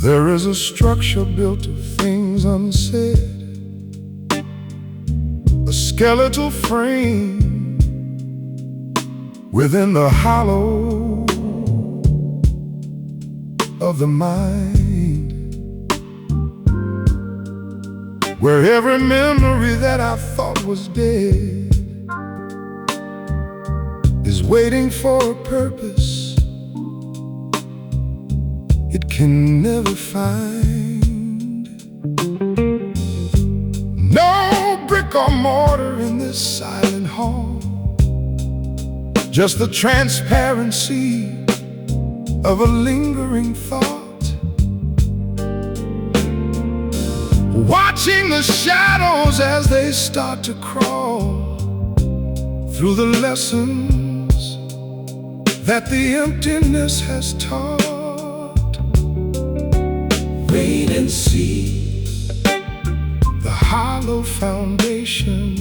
There is a structure built of things unsaid, a skeletal frame within the hollow of the mind, where every memory that I thought was dead is waiting for a purpose it can never find. No brick or mortar in this silent hall, just the transparency of a lingering thought, watching the shadows as they start to crawl through the lessons that the emptiness has taught. Wait and see the hollow foundation.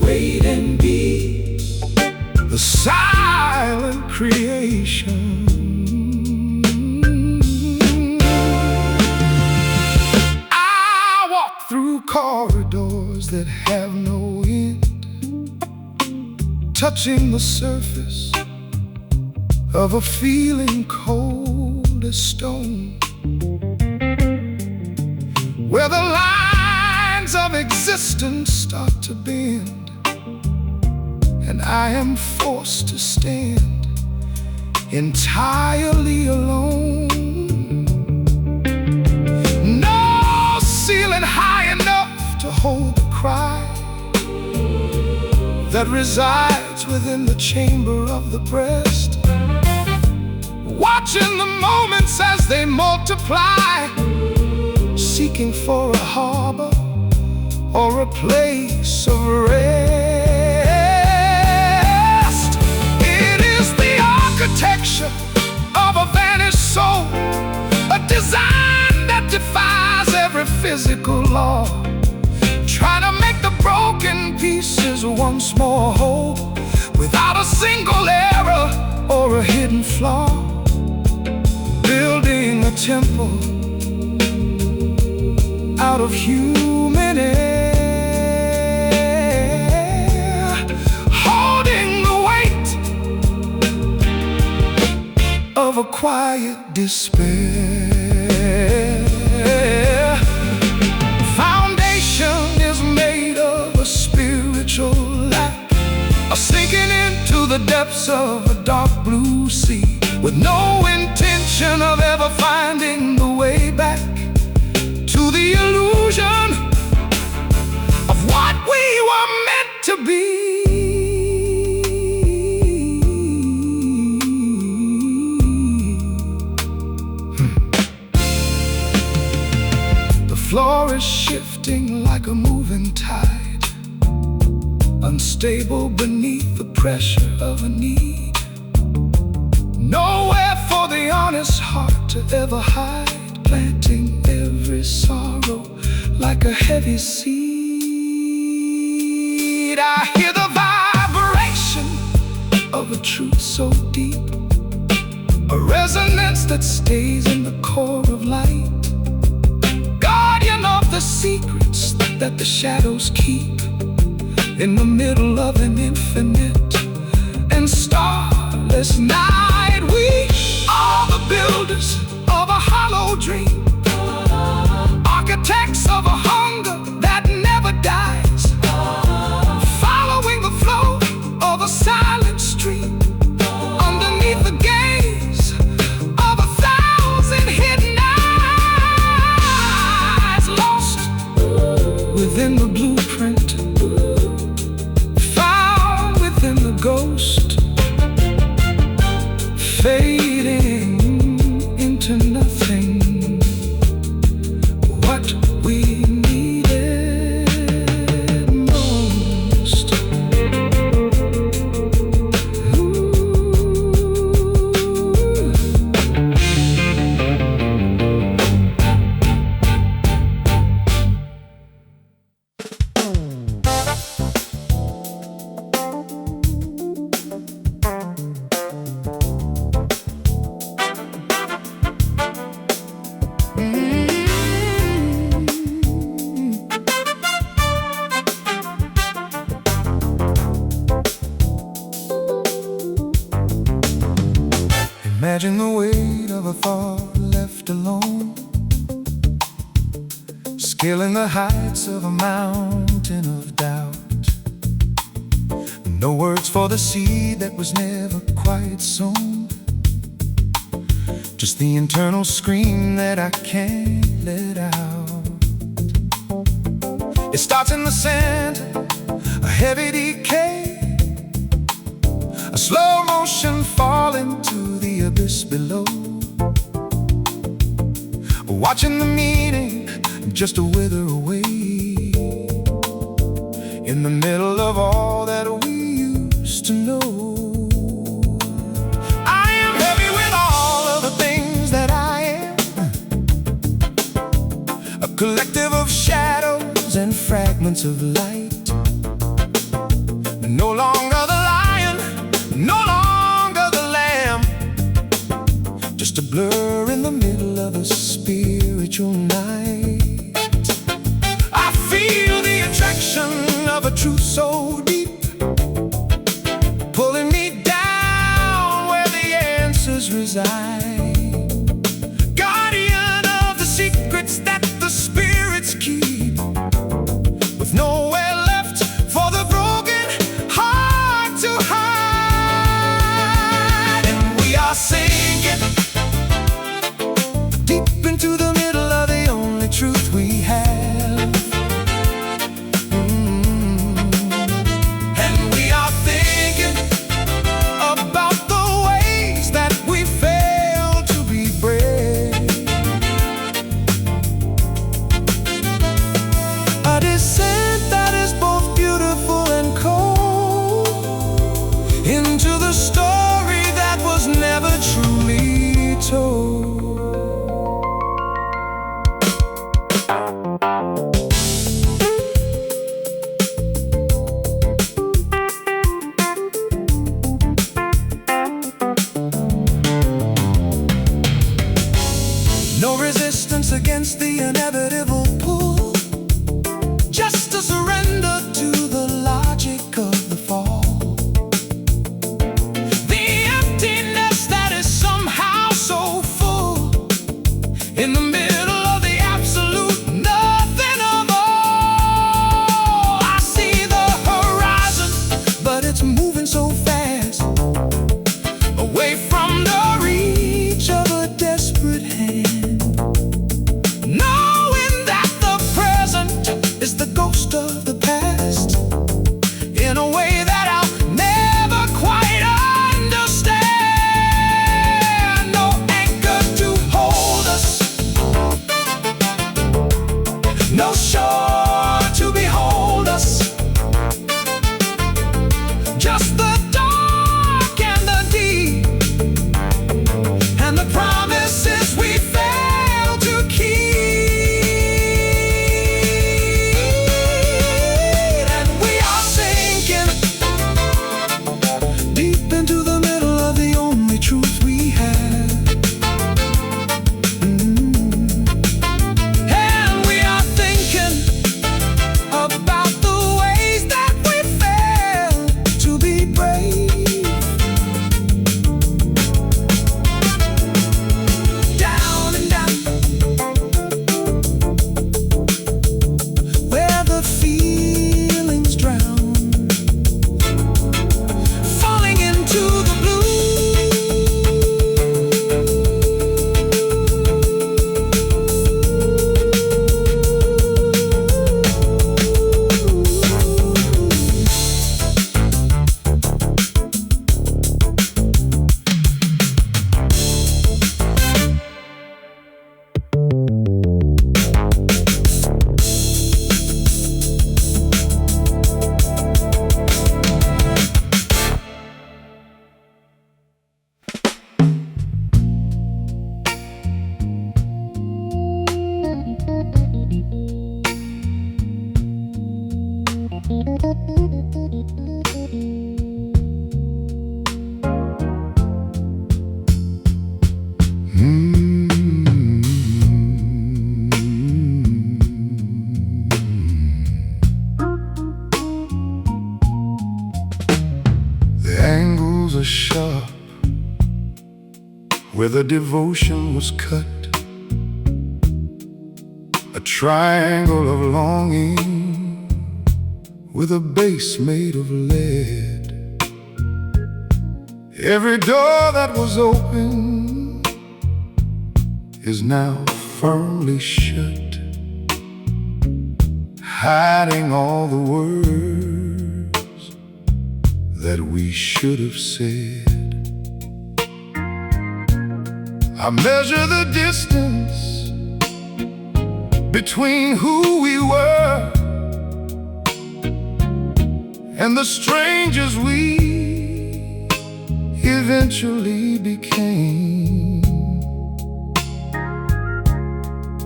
Wait and be the silent creation. I walk through corridors that have no end, touching the surface of a feeling cold as stone, where the lines of existence start to bend, and I am forced to stand entirely alone. No ceiling high enough to hold the cry that resides within the chamber of the breast, watching the moments as they multiply, seeking for a harbor or a place of rest. It is the architecture of a vanished soul, a design that defies every physical law, trying to make the broken pieces once more whole, without a single error or a hidden flaw. Building a temple out of human air, holding the weight of a quiet despair. Foundation is made of a spiritual lack, a sinking into the depths of a dark blue sea, with no intention of ever finding the way back to the illusion of what we were meant to be. The floor is shifting like a moving tide, unstable beneath the pressure of a need. Nowhere for the honest heart to ever hide, planting every sorrow like a heavy seed. I hear the vibration of a truth so deep, a resonance that stays in the core of light, guardian of the secrets that the shadows keep, in the middle of an infinite and starless night. We are the builders of a hollow dream, architects of a hunger that never dies, following the flow of a silent stream, underneath the gaze of 1,000 hidden eyes, lost within the blueprint, found within the ghost to nothing what we needed most. Imagine the weight of a thought left alone, scaling the heights of a mountain of doubt. No words for the seed that was never quite sown, just the internal scream that I can't let out. It starts in the center, a heavy decay, a slow motion fall into the abyss below, watching the meaning just wither away in the middle of all that we used to know. I am heavy with all of the things that I am, a collective of shadows and fragments of light. No longer the lion, no longer the lamb, just a blur in the middle of a spiritual night. I feel the attraction of a truth so deep, pulling me down where the answers reside. Guardian of the secrets that the spirits keep, with nowhere left for the broken heart to hide. And we are sinking deep into the middle of the only truth we have. And we are thinking about the ways that we fail to be brave. A descent that is both beautiful and cold into the story that was never truly told. No resistance against the inevitable pull, just a surrender to the logic of the fall. The emptiness that is somehow so full, in the middle of the absolute nothing of all. I see the horizon, but it's moving so fast, away from the reach of a desperate hand, knowing that the present is the ghost of the past, in a way that I'll never quite understand. No anchor to hold us, no shore to behold us, just the dark and the deep, and the promises we fail to keep. And we are sinking deep into the middle of the only truth we have. And we are thinking the devotion was cut, a triangle of longing with a base made of lead. Every door that was open is now firmly shut, hiding all the words that we should have said. I measure the distance between who we were and the strangers we eventually became.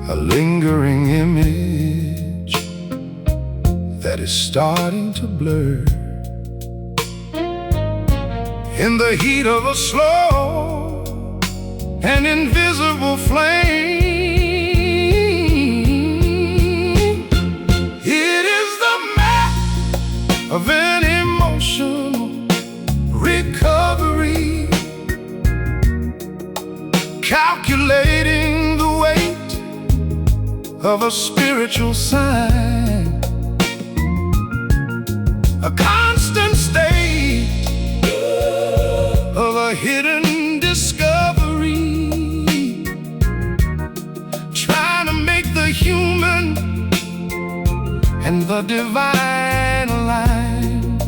A lingering image that is starting to blur in the heat of a slow and invisible flame. It is the map of an emotional recovery, calculating the weight of a spiritual sign, a constant state of a hidden discovery, trying to make the human and the divine align,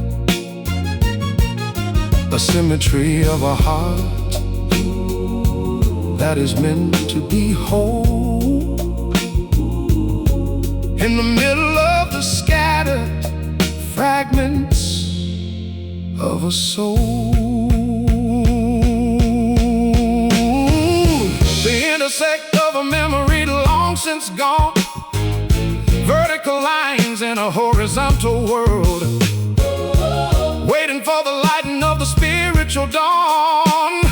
the symmetry of a heart that is meant to be whole in the middle of the scattered fragments of a soul. The intersect of a memory long since gone, vertical lines in a horizontal world, waiting for the lighting of the spiritual dawn.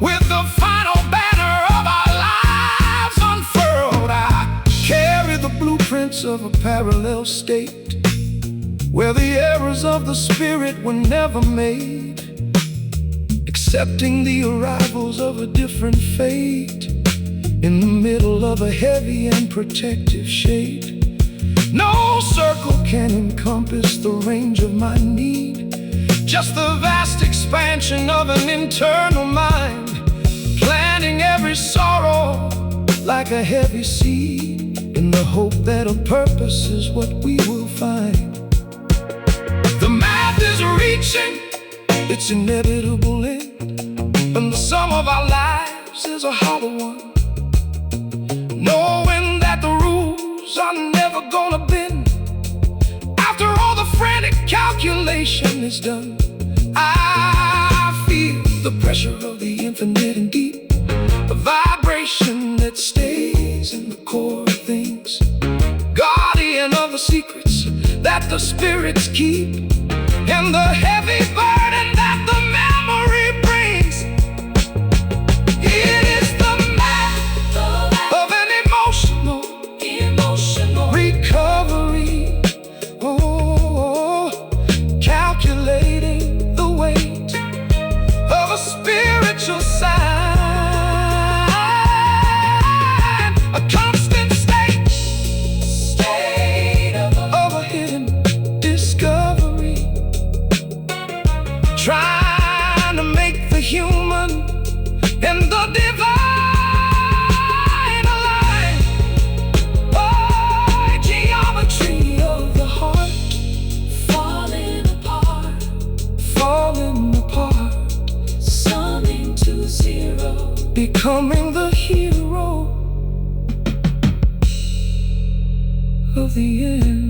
With the final banner of our lives unfurled, I carry the blueprints of a parallel state where the errors of the spirit were never made, accepting the arrivals of a different fate in the middle of a heavy and protective shade. No circle can encompass the range of my need, just the vast expansion of an internal mind, planting every sorrow like a heavy seed, in the hope that a purpose is what we will find. The math is reaching its inevitable end, and the sum of our lives is a hollow one, knowing that the rules are never gonna bend. After all the frantic calculation is done, I feel the pressure of the infinite and deep, a vibration that stays in the core of things, guardian of the secrets that the spirits keep, and the heavy burden that the memory brings. It is the map of an emotional recovery, calculating the weight of a spiritual sign, a constant state of a hidden discovery, trying to make the human and the divine align. Oh, geometry of the heart, falling apart, summing to zero, becoming the hero of the end.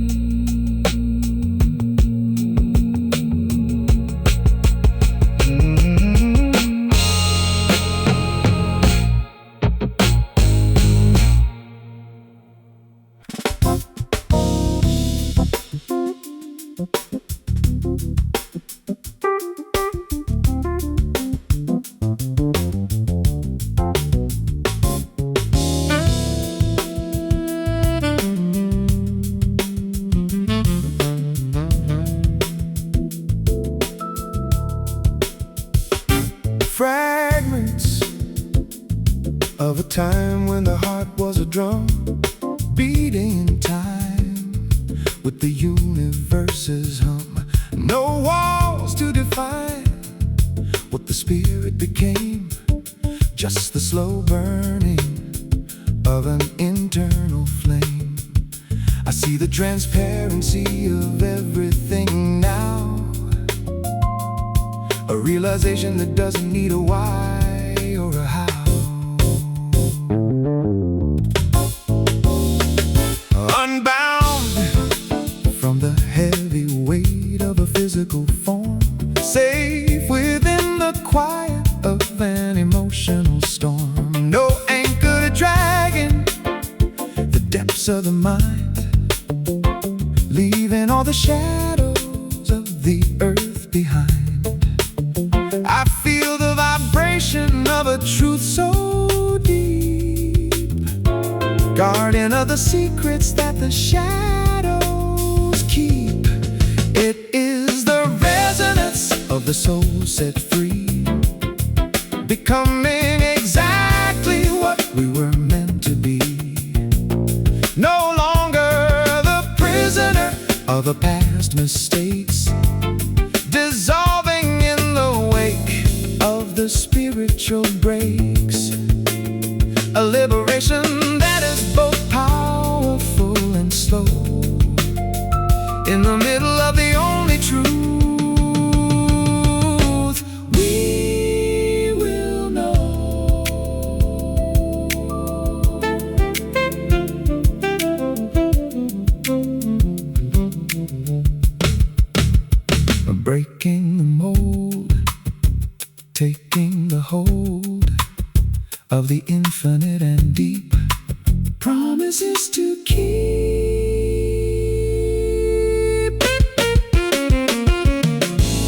time when the heart was a drum, beating in time with the universe's hum. No walls to define what the spirit became, just the slow burning of an internal flame. I see the transparency of everything now, a realization that doesn't need a why or a how. Unbound from the heavy weight of a physical form, safe within the quiet of an emotional storm. No anchor to drag in the depths of the mind, leaving all the shadows of the earth behind. I feel the vibration of a truth so deep, guardian of the secrets that the shadows keep. It is the resonance of the soul set free, becoming exactly what we were meant to be. No longer the prisoner of the past mistakes, dissolving in the wake of the spiritual breaks. A liberation that is both powerful and slow, in the middle of the only truth we will know. Breaking the mold, taking the hold of the infinite and deep, promises to keep.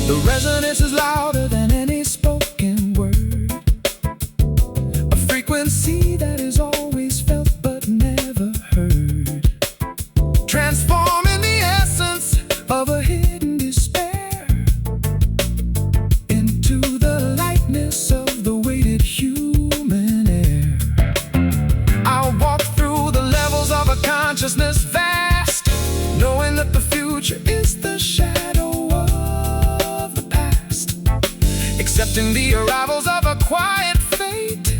The resonance is louder than any spoken word, a frequency that is always felt but never heard, transforming the essence of a hidden despair into the lightness of the weighted human air. I'll walk through the levels of a consciousness vast, knowing that the future is the shadow of the past, accepting the arrivals of a quiet fate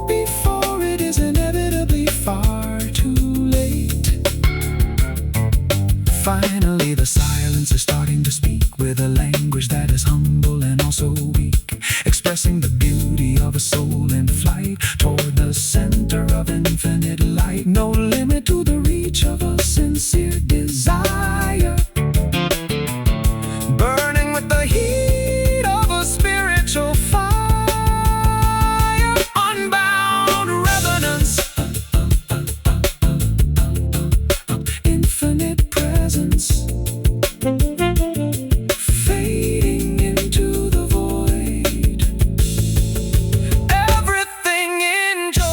before it is inevitably far too late. Finally, the silence is starting to speak with a language that is humble and also weak, expressing the beauty of a soul in flight toward the center of infinite light. No limit to the reach of a sincere desire, burning with the heat of a spiritual fire. Unbound resonance, infinite presence, fading into the void. Everything in joy.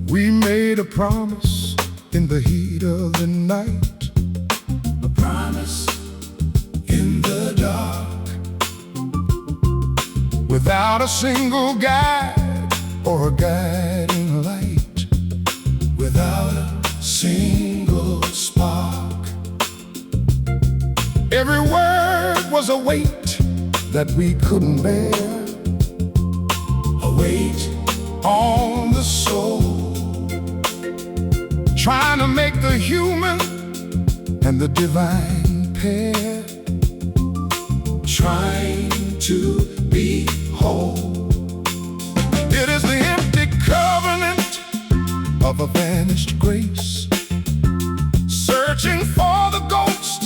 We made a promise in the heat of the night, a promise in the dark, without a single guide or a guiding light, without a single spark. Every word was a weight that we couldn't bear, a weight on the soul, trying to make the human and the divine pair, trying to be whole. whole. It is the empty covenant of a vanished grace, searching for the ghost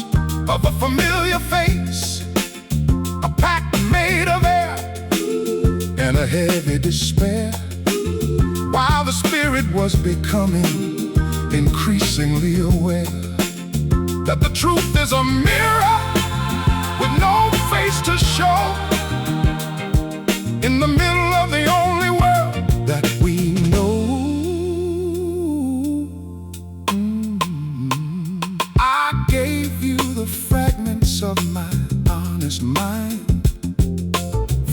of a familiar face, a pact made of air and a heavy despair, while the spirit was becoming increasingly aware that the truth is a mirror with no face to show, in the middle of the only world that we know. I gave you the fragments of my honest mind,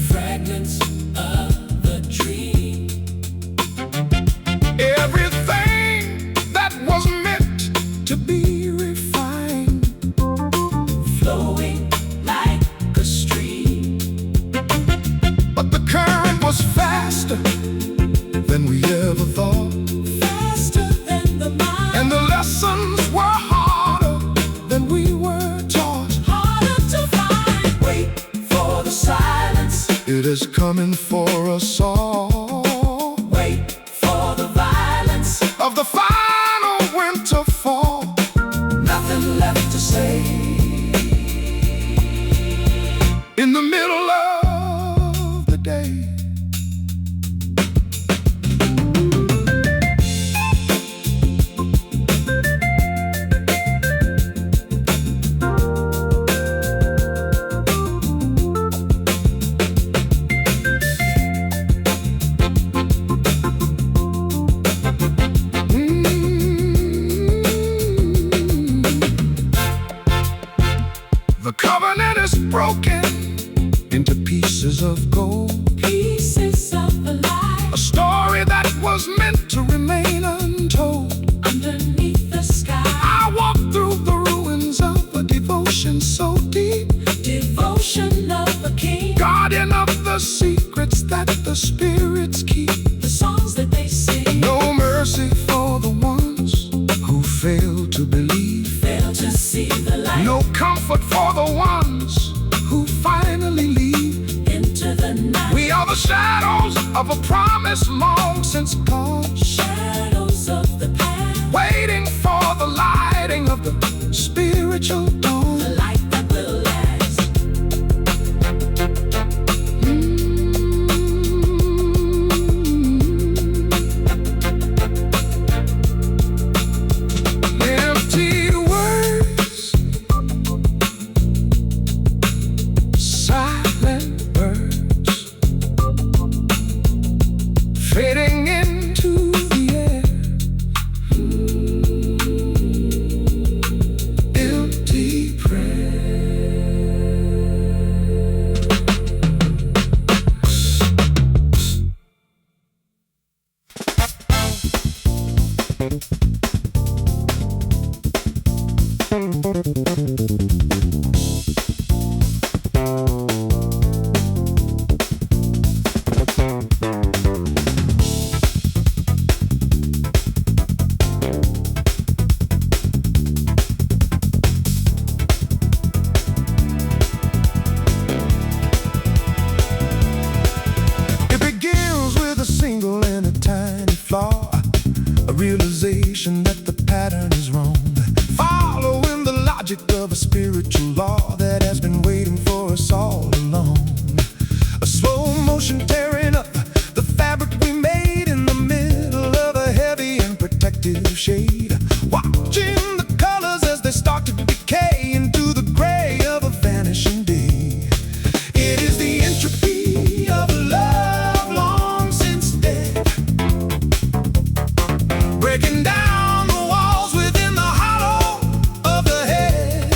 fragments of the dream, everything that was meant to be refined, flowing like a stream. but the current was faster than we ever thought, Faster than the mind, and the lessons were harder than we were taught. harder to find. Wait for the silence, It is coming for us all, wait for the violence. of the final winter fall. Nothing left to say. In the middle of the day, the covenant is broken into pieces of gold, Pieces of a lie a story that was meant to remain untold. underneath the sky. I walk through the ruins of a devotion so deep, Devotion of a king, guardian of the secrets that the spirits keep. the songs that they sing. No mercy for the ones who fail to believe, Fail to see the light. no comfort for the ones who finally leave. Into the night. We are the shadows of a promise long since gone, Shadows of the past. waiting for the lighting of the spiritual dawn. The light that will last. Empty words, silent words, fading into the air. Empty prayer. It begins with a single and a tiny flaw, a realization that the pattern is wrong, following the logic of a spiritual law that has been waiting for us all along. A slow motion tearing up the fabric we made in the middle of a heavy and protective shade, watching the colors as they start to decay into the gray of a vanishing day. It is the entropy of love long since dead, breaking down the walls within the hollow of the head.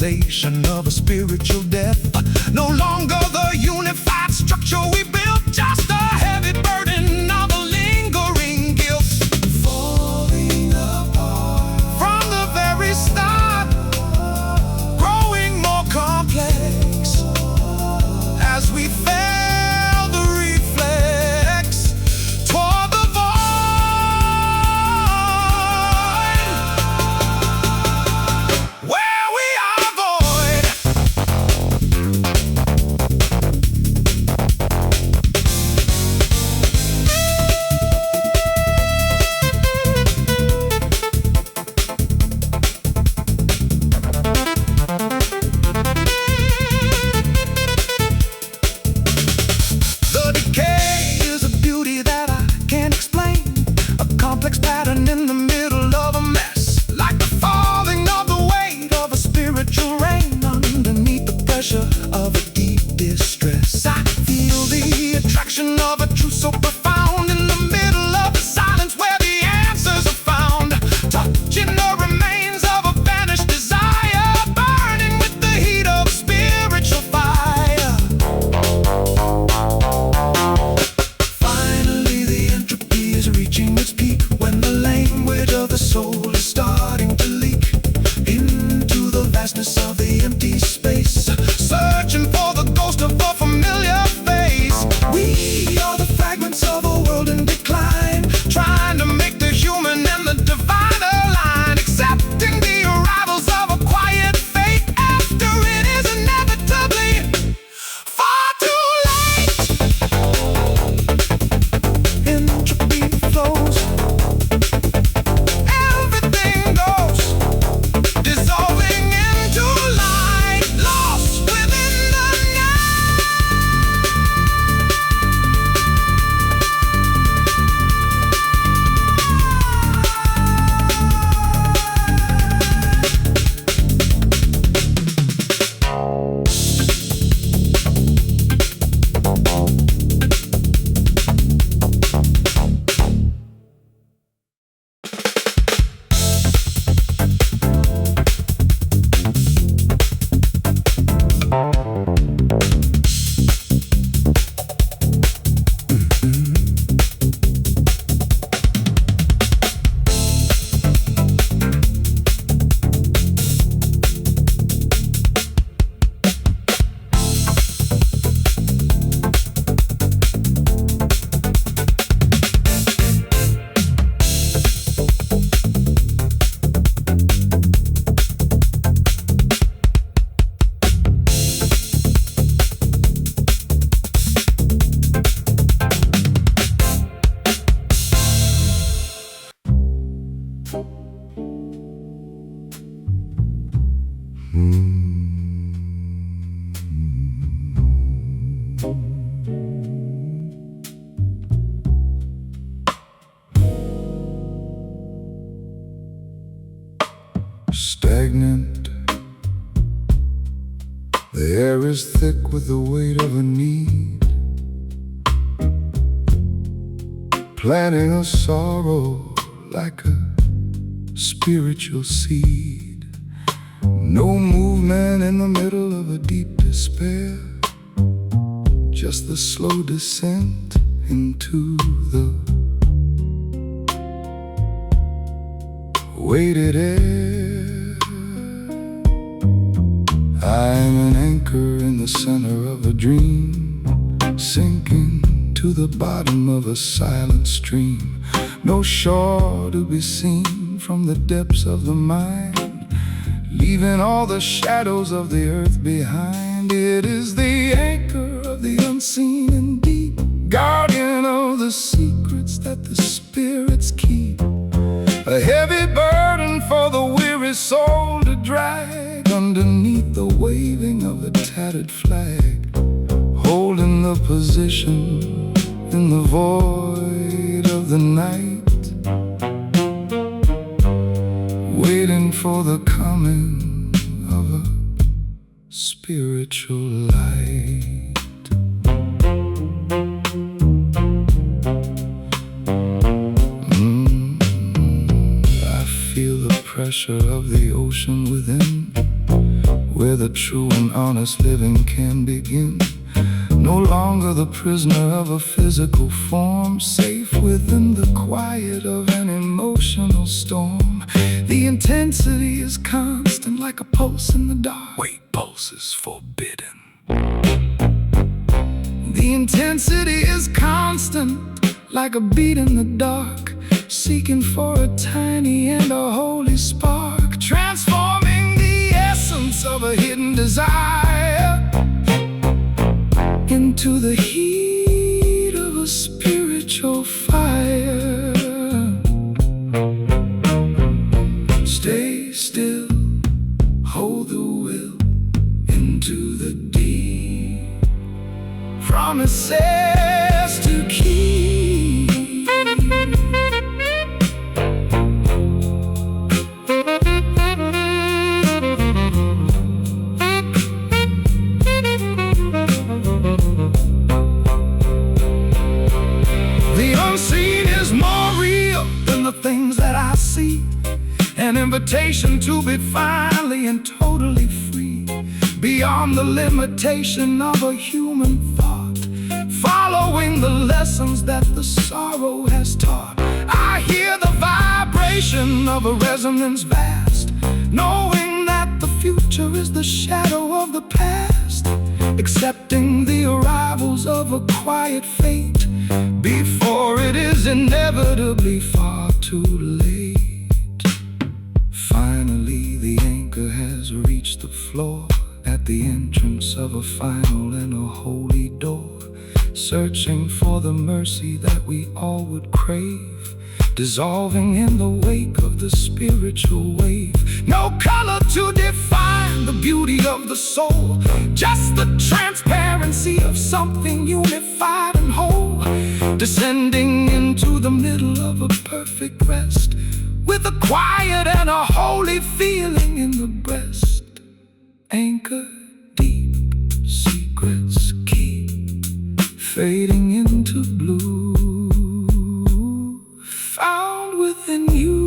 realization of a spiritual death. No longer the unified structure we built, just a heavy burden of a lingering guilt. Falling apart from the very start, growing more complex as we fail the reflex toward the void. Where we are void. The decay is a beauty that I can't explain, a complex pattern in the middle of a mess, like the falling of the weight of a spiritual rain underneath the pressure of a deep distress. I feel the attraction of a truth so profound in the middle of the silence where the answers are found, touching the remains of a vanished desire, burning with the heat of spiritual fire. Finally, the entropy is reaching its peak when the language of the soul is starting to leak into the vastness of the empty space, searching for the ghost of a familiar face. We are the fragments of a world in decline, trying to make the human and the divine align, accepting the arrivals of a quiet fate after it is inevitably far too late. Entropy flows, everything goes, dissolving into light, lost within the night. Stagnant, the air is thick with the weight of a need, planting a sorrow like a spiritual seed. No movement in the middle of a deep despair, just the slow descent into the weighted air. I'm an anchor in the center of a dream, sinking to the bottom of a silent stream. No shore to be seen from the depths of the mind, leaving all the shadows of the earth behind. It is the anchor of the unseen and deep, guardian of the secrets that the spirits keep. A heavy burden for the weary soul to drag underneath the waving of a tattered flag, holding the position in the void of the night, waiting for the coming of a spiritual light. I feel the pressure of the ocean within, where the true and honest living can begin. No longer the prisoner of a physical form, safe within the quiet of an emotional storm. The intensity is constant like a pulse in the dark. Wait, pulse is forbidden. The intensity is constant like a beat in the dark, seeking for a tiny and a holy spark, transforming the essence of a hidden desire into the heat of a spiritual fire. Stay still, hold the will into the deep. Promises to keep. Things that I see, an invitation to be finally and totally free, beyond the limitation of a human thought, following the lessons that the sorrow has taught. I hear the vibration of a resonance vast, knowing that the future is the shadow of the past, accepting the arrivals of a quiet fate before it is inevitably far too late. Finally, the anchor has reached the floor at the entrance of a final and a holy door, searching for the mercy that we all would crave, dissolving in the wake of the spiritual wave. No color to define the beauty of the soul, just the transparency of something unified and whole, descending into the middle of a perfect rest, with a quiet and a holy feeling in the breast. Anchor deep, secrets keep fading into blue, found within you.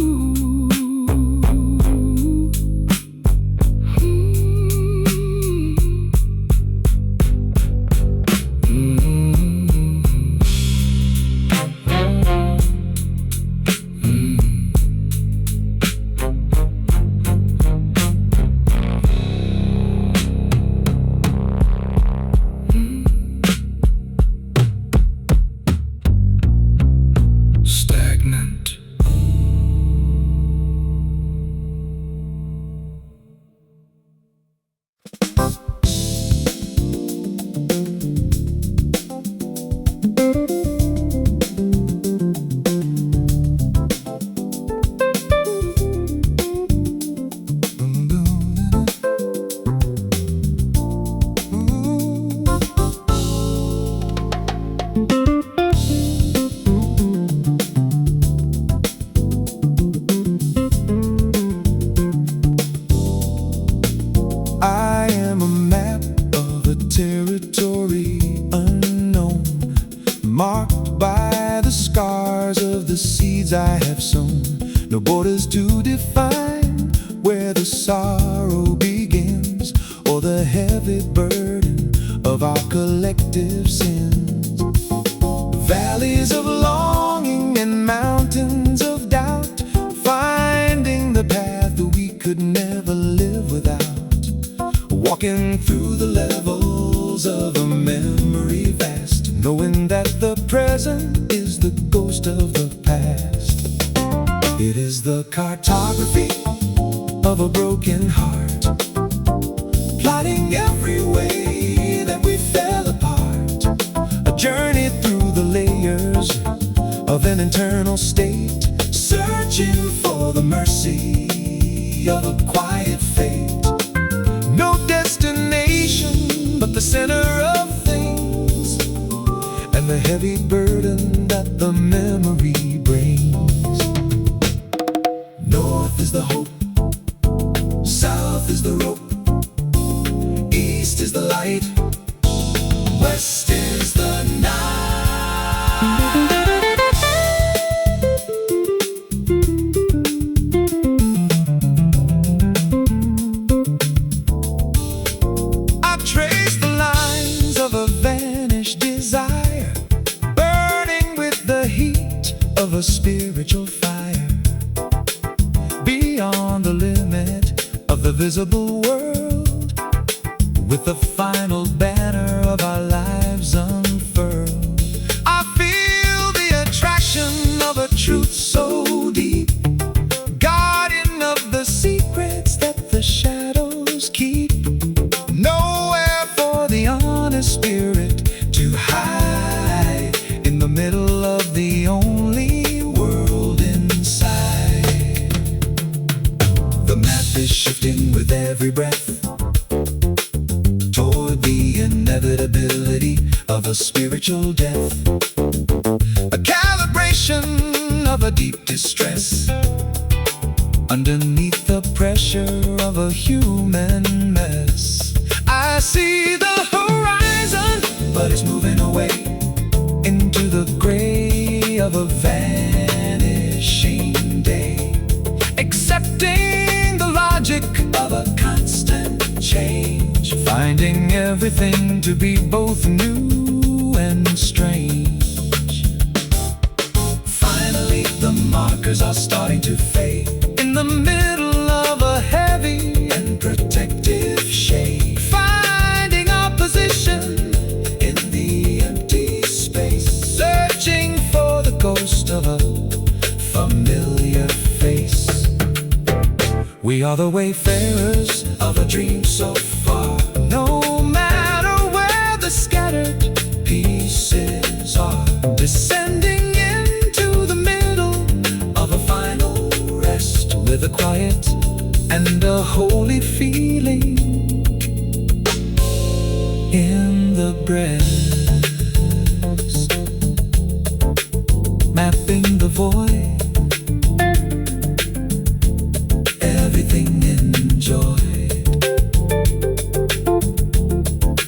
marked by the scars of the seeds I have sown. No borders to define where the sorrow begins, or the heavy burden of our collective sins. Valleys of longing and mountains of doubt, finding the path that we could never live without. Walking through the levels of a memory vast, knowing that the present is the ghost of the past. It is the cartography of a broken heart, plotting every way that we fell apart. A journey through the layers of an internal state, searching for the mercy of a quiet fate. No destination but the center of things, and the heavy burden that the memory brings. North is the hope, south is the rope, east is the light, west is the night. beyond the limit of the visible world, with the final banner of our lives unfurled. I feel the attraction of a truth so deep, guardian of the secrets that the shadows keep. Nowhere for the honest spirit to hide in the middle of the only world inside. The map is shifting with every breath toward the inevitability of a spiritual death, a calibration of a deep distress underneath the pressure of a human mess. I see the horizon, but it's moving away into the gray of a vanishing day, accepting the logic of a constant change, finding everything to be both new and strange. Finally, the markers are starting to fade in the middle of a heavy and protective shade, finding our position in the empty space, searching for the ghost of a familiar face. We are the wayfarers of a dream so far, no matter where the scattered pieces are, descending into the middle of a final rest, with a quiet and a holy feeling in the breast, mapping the void, everything enjoyed,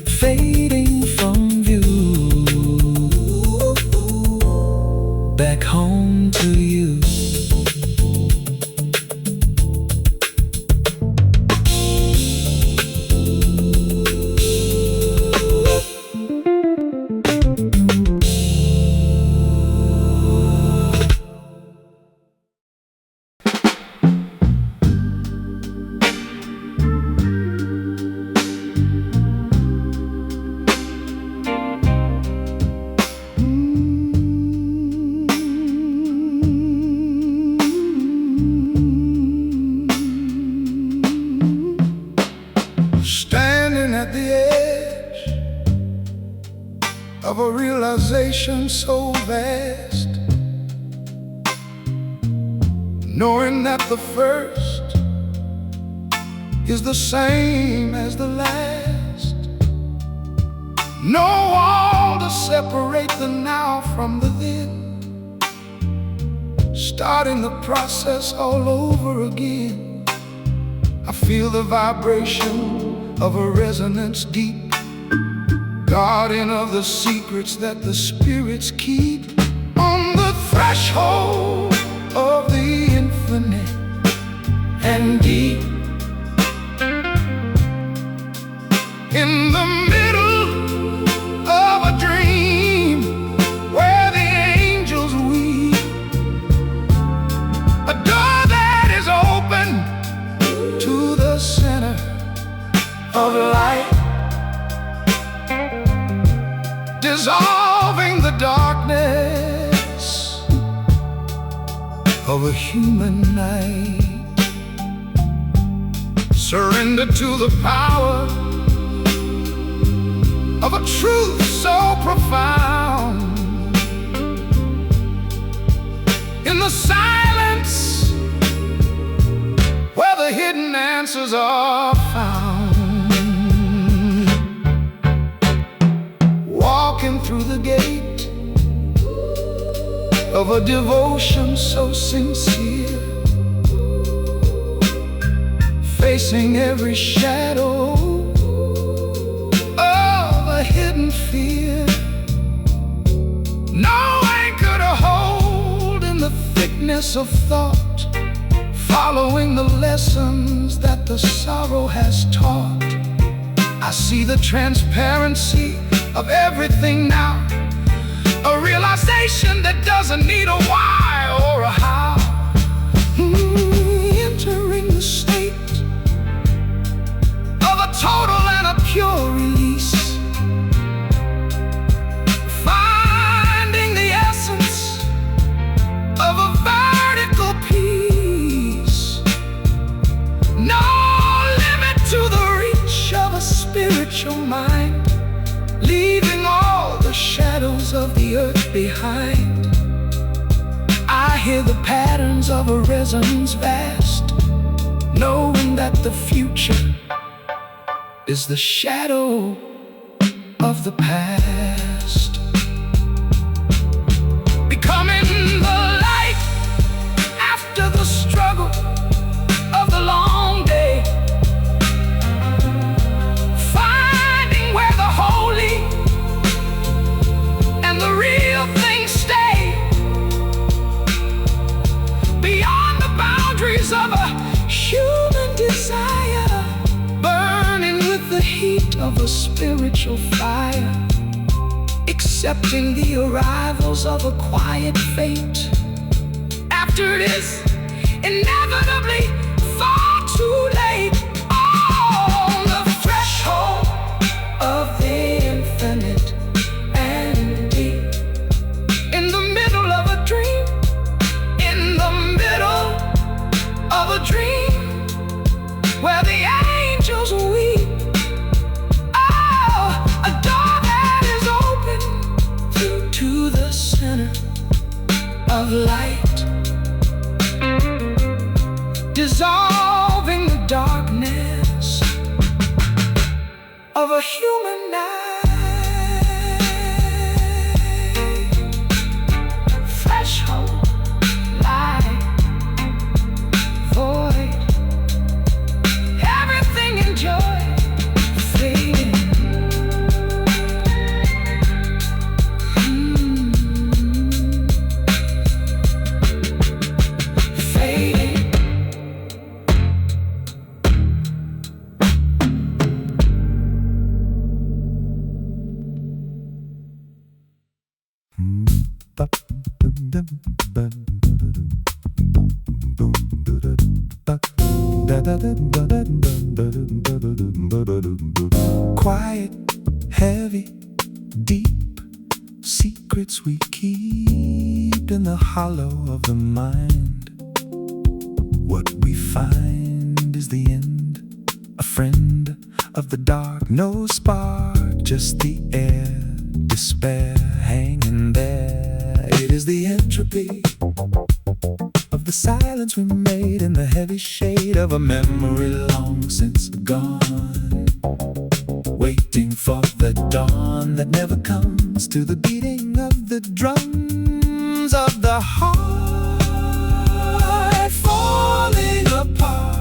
fading from view, back home to you. Standing at the edge of a realization so vast, knowing that the first is the same as the last. No wall to separate the now from the then, starting the process all over again. I feel the vibration of a resonance deep, guardian of the secrets that the spirits keep, on the threshold of the infinite and deep, in the middle of a dream where the angels weep, a door that is open to the center of light, dissolving the darkness of a human night. Surrender to the power of a truth so profound, in the silence where the hidden answers are found. Walking through the gate of a devotion so sincere, facing every shadow of a hidden fear. No anchor to hold in the thickness of thought, following the lessons that the sorrow has taught. I see the transparency of everything now, a realization that doesn't need a why or a how. Entering the spiritual mind, leaving all the shadows of the earth behind. I hear the patterns of a resonance vast, knowing that the future is the shadow of the past. Becoming the light after the struggle of the long day, finding where the holy and the real things stay, beyond the boundaries of a human desire, burning with the heat of a spiritual fire, accepting the arrivals of a quiet fate after it is inevitably far too late. On the threshold of the infinite and deep, in the middle of a dream, in the middle of a dream, where the angels weep. Oh, a door that is open through to the center of light, dissolving the darkness of a human night. Threshold, light, void, everything in joy, fading. Fading. Quiet, heavy, deep secrets we keep in the hollow of the mind. What we find is the end, a friend of the dark, no spark, just the air, despair hanging there. It is the entropy of the silence we made in the heavy shade of a memory long since gone, waiting for the dawn that never comes, to the beating of the drums of the heart falling apart.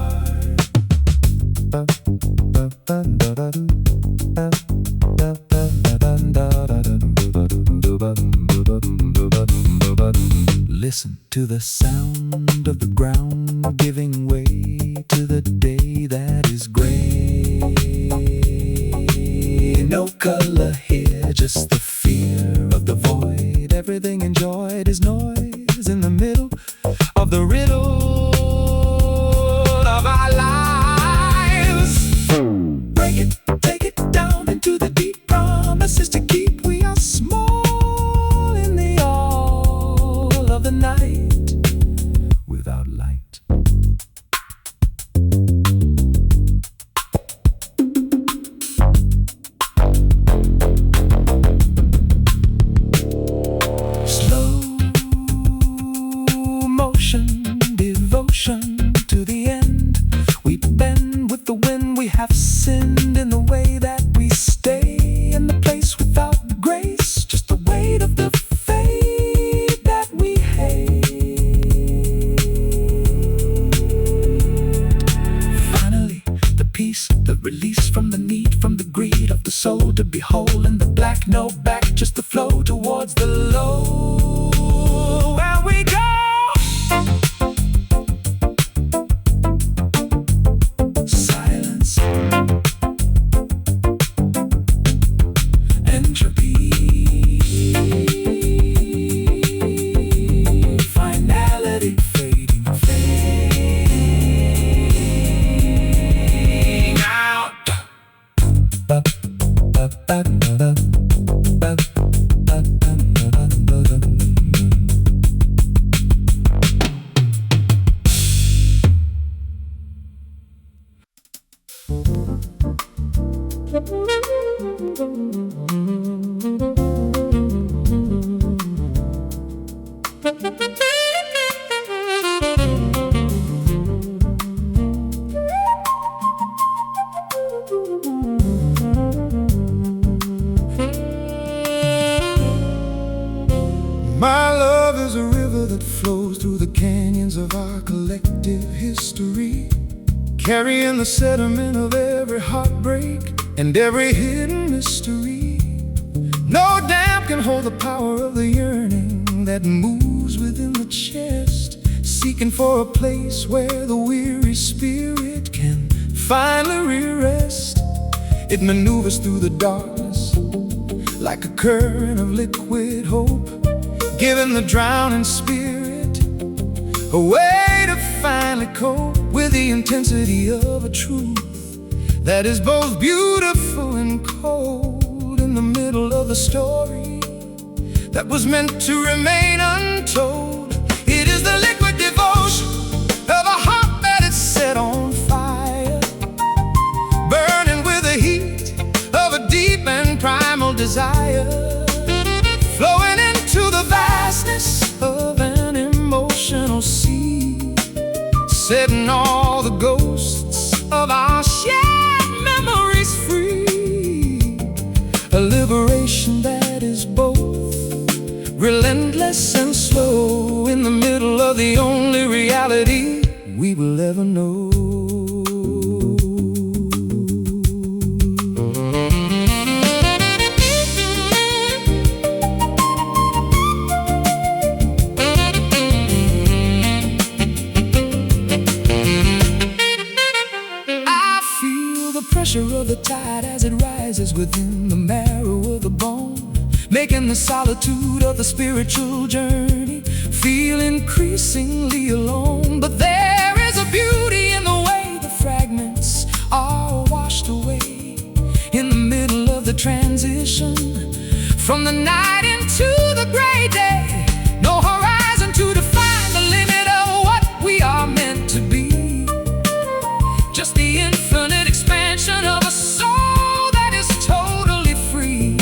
Listen to the sound of the ground giving way to the day that is gray. No color here, just the fear of the void. Everything enjoyed is noise in the middle of the riddle of our lives. Break it, take it down into the deep promises to keep. We are small in the all of the night without light. Slow motion, devotion to the end. We bend with the wind, we have sinned in the way that we stay in the place without grace, just the weight of the fate that we hate. Finally, the peace, the release from the need, from the greed of the soul to be whole in the black, no back, just the flow towards the low. Where we go. Silence. Entropy. Finality fading, fading out. My love is a river that flows through the canyons of our collective history, carrying the sediment of every heartbreak and every hidden mystery. No dam can hold the power of the yearning that moves within the chest, seeking for a place where the weary spirit can finally rest. It maneuvers through the darkness like a current of liquid hope, giving the drowning spirit a way to finally cope with the intensity of a truth that is both beautiful and cold, in the middle of the story that was meant to remain untold. It is the liquid devotion of a heart that is set on fire, burning with the heat of a deep and primal desire, flowing into the vastness of an emotional sea, setting all the ghosts of our shared memories free. A liberation that is both relentless and slow, in the middle of the only reality we will ever know. Of the tide as it rises within the marrow of the bone, making the solitude of the spiritual journey feel increasingly alone. But there is a beauty in the way the fragments are washed away, in the middle of the transition from the night into the gray day. No horizon to define the limit of what we are meant to be, just the infinite expansion of a soul that is totally free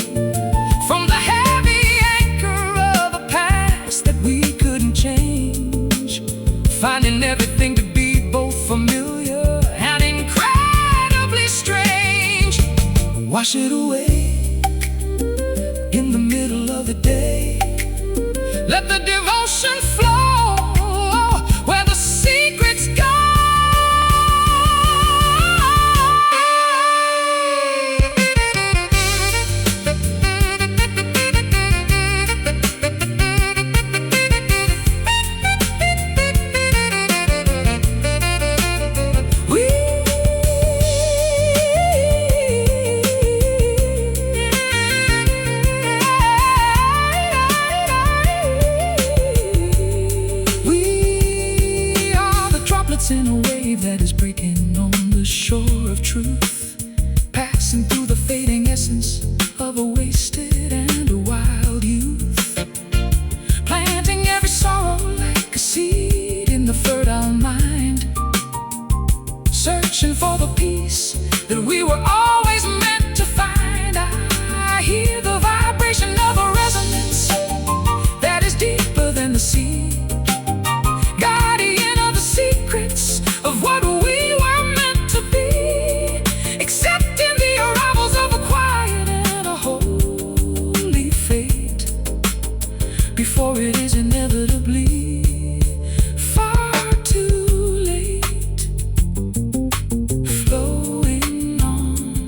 from the heavy anchor of a past that we couldn't change, finding everything to be both familiar and incredibly strange. Wash it away in the middle of the day, let the devotion flow where the secrets go. In a wave that is breaking on the shore of truth, passing through the fading essence of a wasted and a wild youth, planting every sorrow like a seed in the fertile mind, searching for the peace that we were always meant to find. I hear the vibration of a resonance that is deeper than the sea, of what we were meant to be, accepting the arrivals of a quiet and a holy fate, before it is inevitably far too late. Flowing on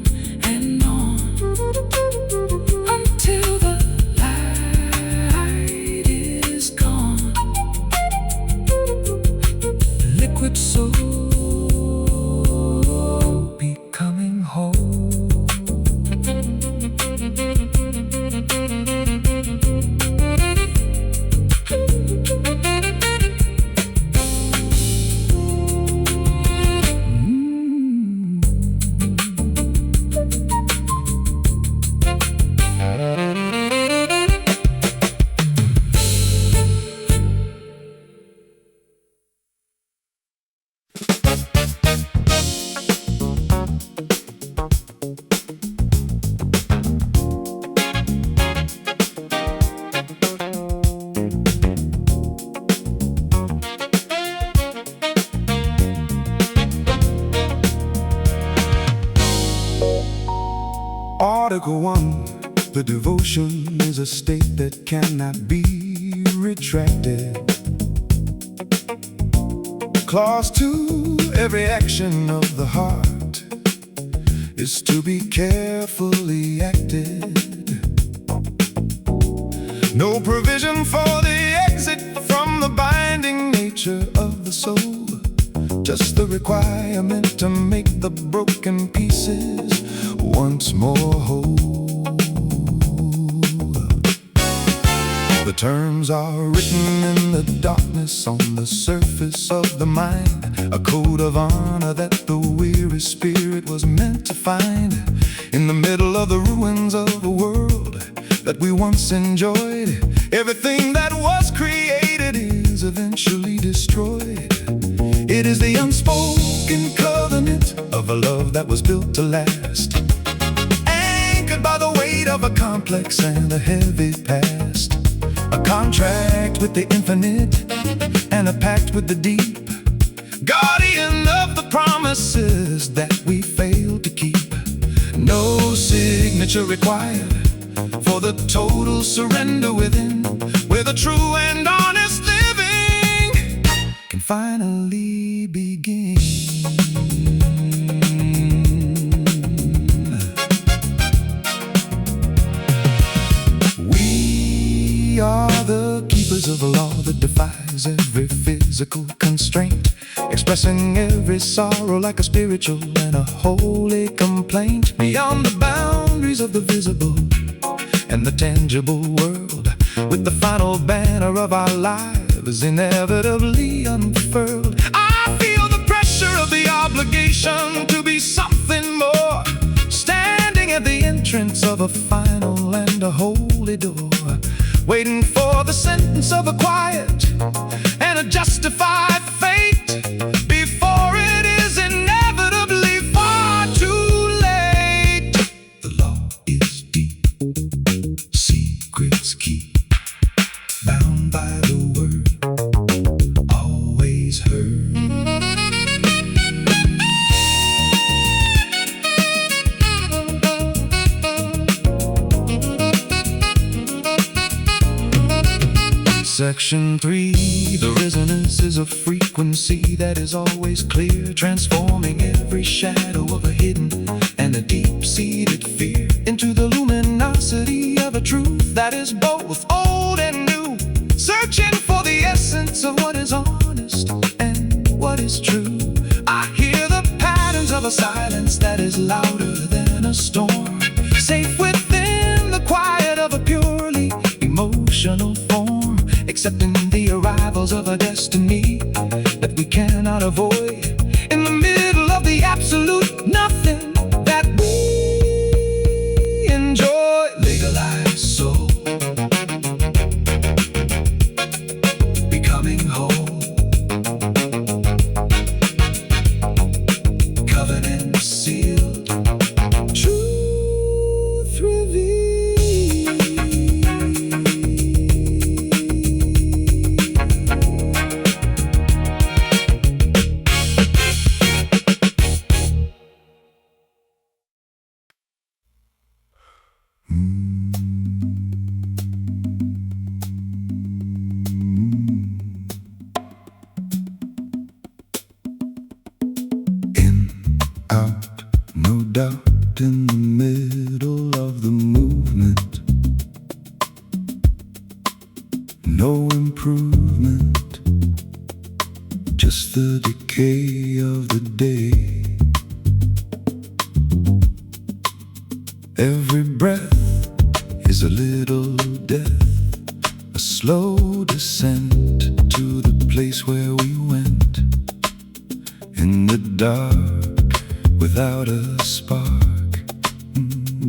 Article 1, the devotion is a state that cannot be retracted. Clause 2, every action of the heart is to be carefully acted. No provision for the exit from the binding nature of the soul, just the requirement to make the broken pieces once more whole. The terms are written in the darkness on the surface of the mind, a code of honor that the weary spirit was meant to find in the middle of the ruins of a world that we once enjoyed. Everything that was created is eventually destroyed. It is the unspoken covenant of a love that was built to last, anchored by the weight of a complex and a heavy past. A contract with the infinite and a pact with the deep, guardian of the promises that we failed to keep. No signature required for the total surrender within, where the true and honest living can finally begin. We are the keepers of a law that defies every physical constraint, expressing every sorrow like a spiritual and a holy complaint. Beyond the boundaries of the visible and the tangible world, with the final banner of our lives inevitably unfurled, I feel the pressure of the obligation to be something more, standing at the entrance of a final and a holy door, waiting for the sentence of a quiet and a justified fate before it is inevitably far too late. The law is deep, secrets keep, bound by the word, always heard. Section 3, the resonance is a frequency that is always clear, transforming every shadow of a hidden and a deep-seated fear into the luminosity of a truth that is both old and new, searching for the essence of what is honest and what is true. I hear the patterns of a silence that is louder than a storm, safe within the quiet of a purely emotional form, accepting the arrivals of a destiny that we cannot avoid, in the middle of the absolute nothing that we enjoy. Legalized soul, becoming whole, covenant sealed, truth revealed. Out, no doubt, in the middle of the movement, no improvement, just the decay of the day. Every breath is a little death, a slow descent to the place where we went, in the dark, without a spark,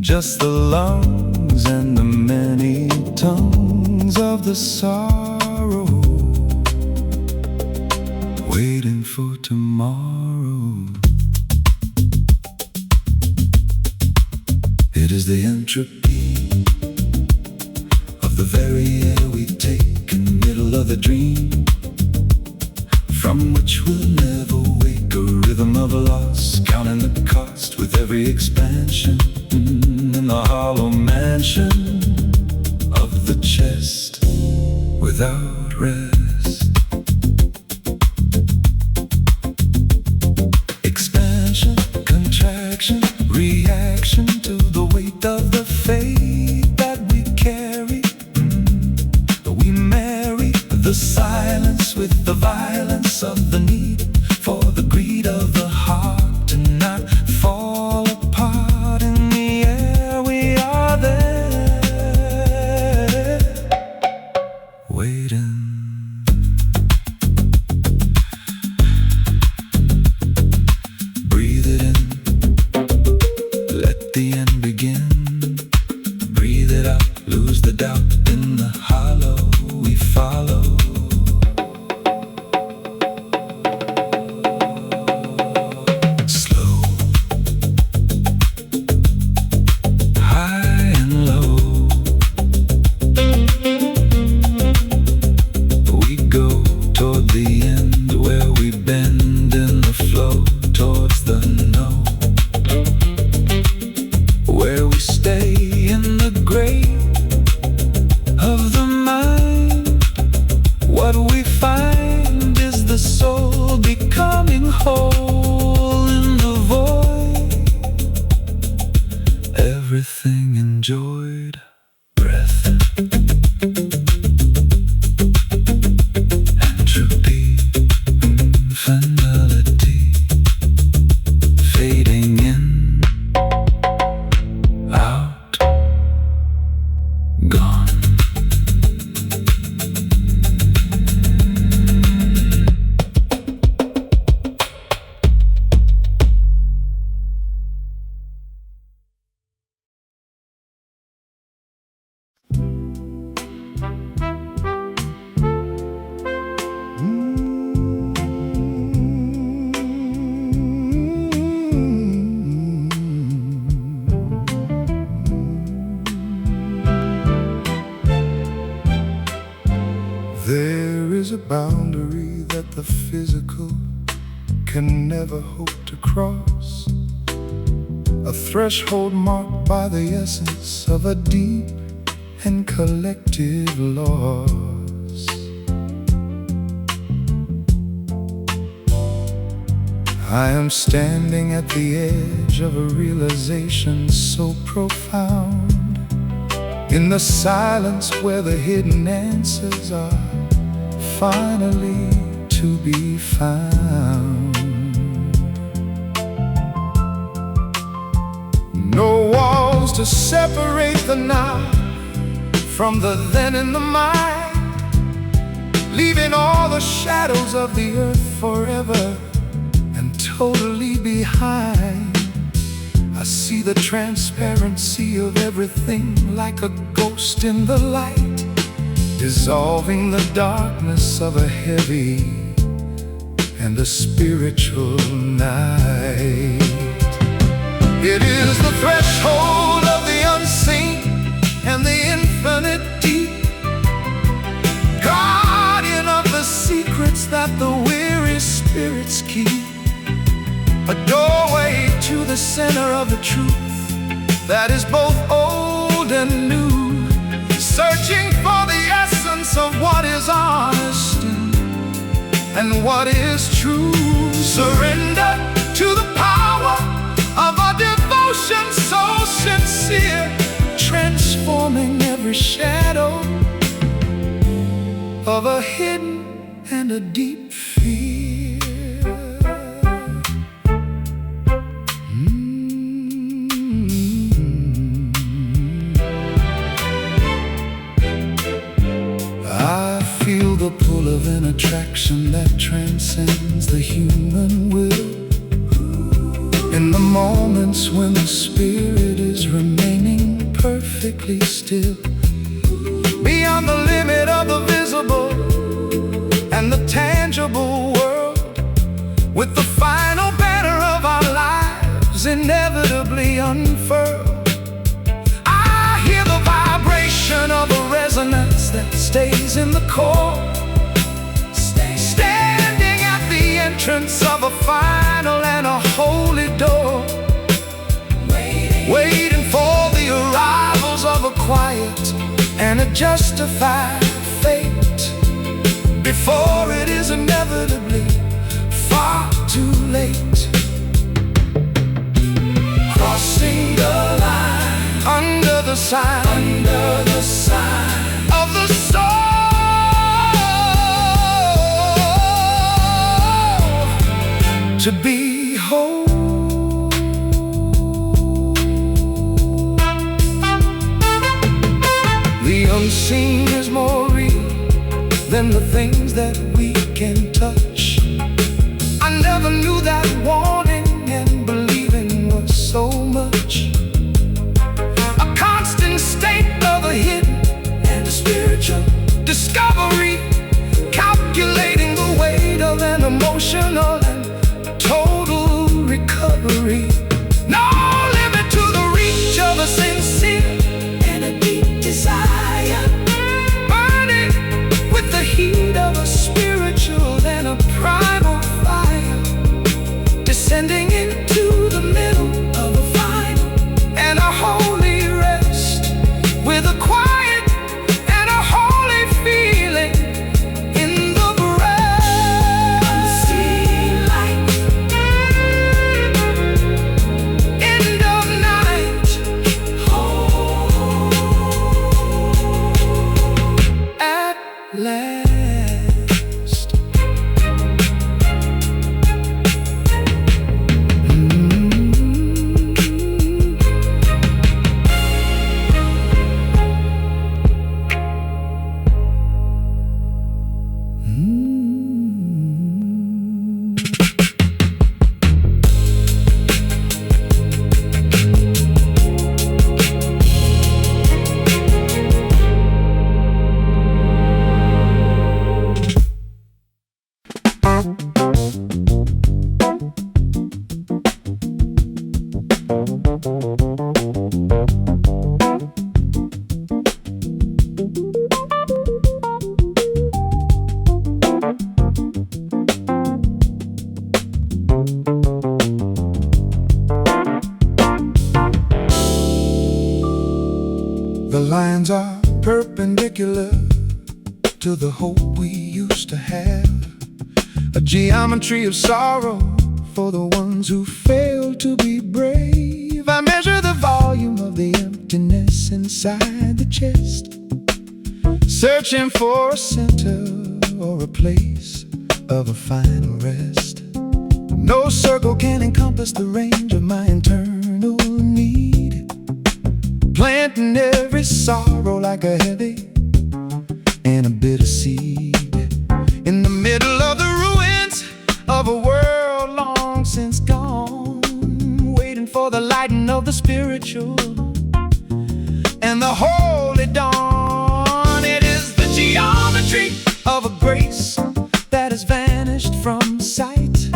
just the lungs and the many tongues of the sorrow, waiting for tomorrow. It is the entropy of the very air we take in the middle of the dream, from which we'll never wake, a rhythm of loss, counting the cost with every expansion, and the the hollow mansion of the chest without rest. Expansion, contraction, reaction to the weight of the fate that we carry. We marry the silence with the violence of the need for the greed of the heart to not fall apart. In the air we are there, waiting. Breathe it in, let the end begin. Breathe it out, lose the doubt in the hollow we follow. Slow, high and low, we go toward the end where we bend in the flow towards the no, where we stay in the gray of the mind. What we find is the soul becoming whole in the void. Everything enjoyed, breath. Entropy, infinity, fading in, out, gone. There is a boundary that the physical can never hope to cross, a threshold marked by the essence of a deep and collective loss. I am standing at the edge of a realization so profound, in the silence where the hidden answers are finally to be found. No walls to separate the now from the then in the mind, leaving all the shadows of the earth forever and totally behind. I see the transparency of everything like a ghost in the light, dissolving the darkness of a heavy and a spiritual night. It is the threshold of the unseen and the infinite deep, guardian of the secrets that the weary spirits keep, a doorway to the center of the truth that is both old and new, searching for the essence of what is honest and what is true. Surrender to the power of a devotion so sincere, transforming every shadow of a hidden and a deep fear. I feel the pull of an attraction that transcends the human will, in the moments when the spirit is remaining perfectly still, beyond the limit of the visible and the tangible world, with the final banner of our lives inevitably unfurled. I hear the vibration of a resonance that stays in the core, standing at the entrance of a final and a holy door, waiting for the to justify fate before it is inevitably far too late. Crossing the line under the sign of the soul to be whole. The unseen is more real than the things that we can touch. I never knew that wanting and believing was so much. A constant state of a hidden and a spiritual discovery, calculating the weight of an emotional and total recovery. No limit to the reach of a sincere and a deep desire, burning with the heat of a spiritual and a primal fire, descending into the middle of a final and a holy rest, with a quiet and a holy feeling in the breath. Unseen light, end of night, at last. The lines are perpendicular to the hope we used to have, a geometry of sorrow for the ones who failed to be brave. I measure the volume of the emptiness inside the chest, searching for a center or a place of a final rest. No circle can encompass the range of my internal need, planting every sorrow like a heavy and a bitter seed in the middle of the ruins of a world long since gone, waiting for the lighting of the spiritual and the holy dawn. It is the geometry of a grace that has vanished from sight,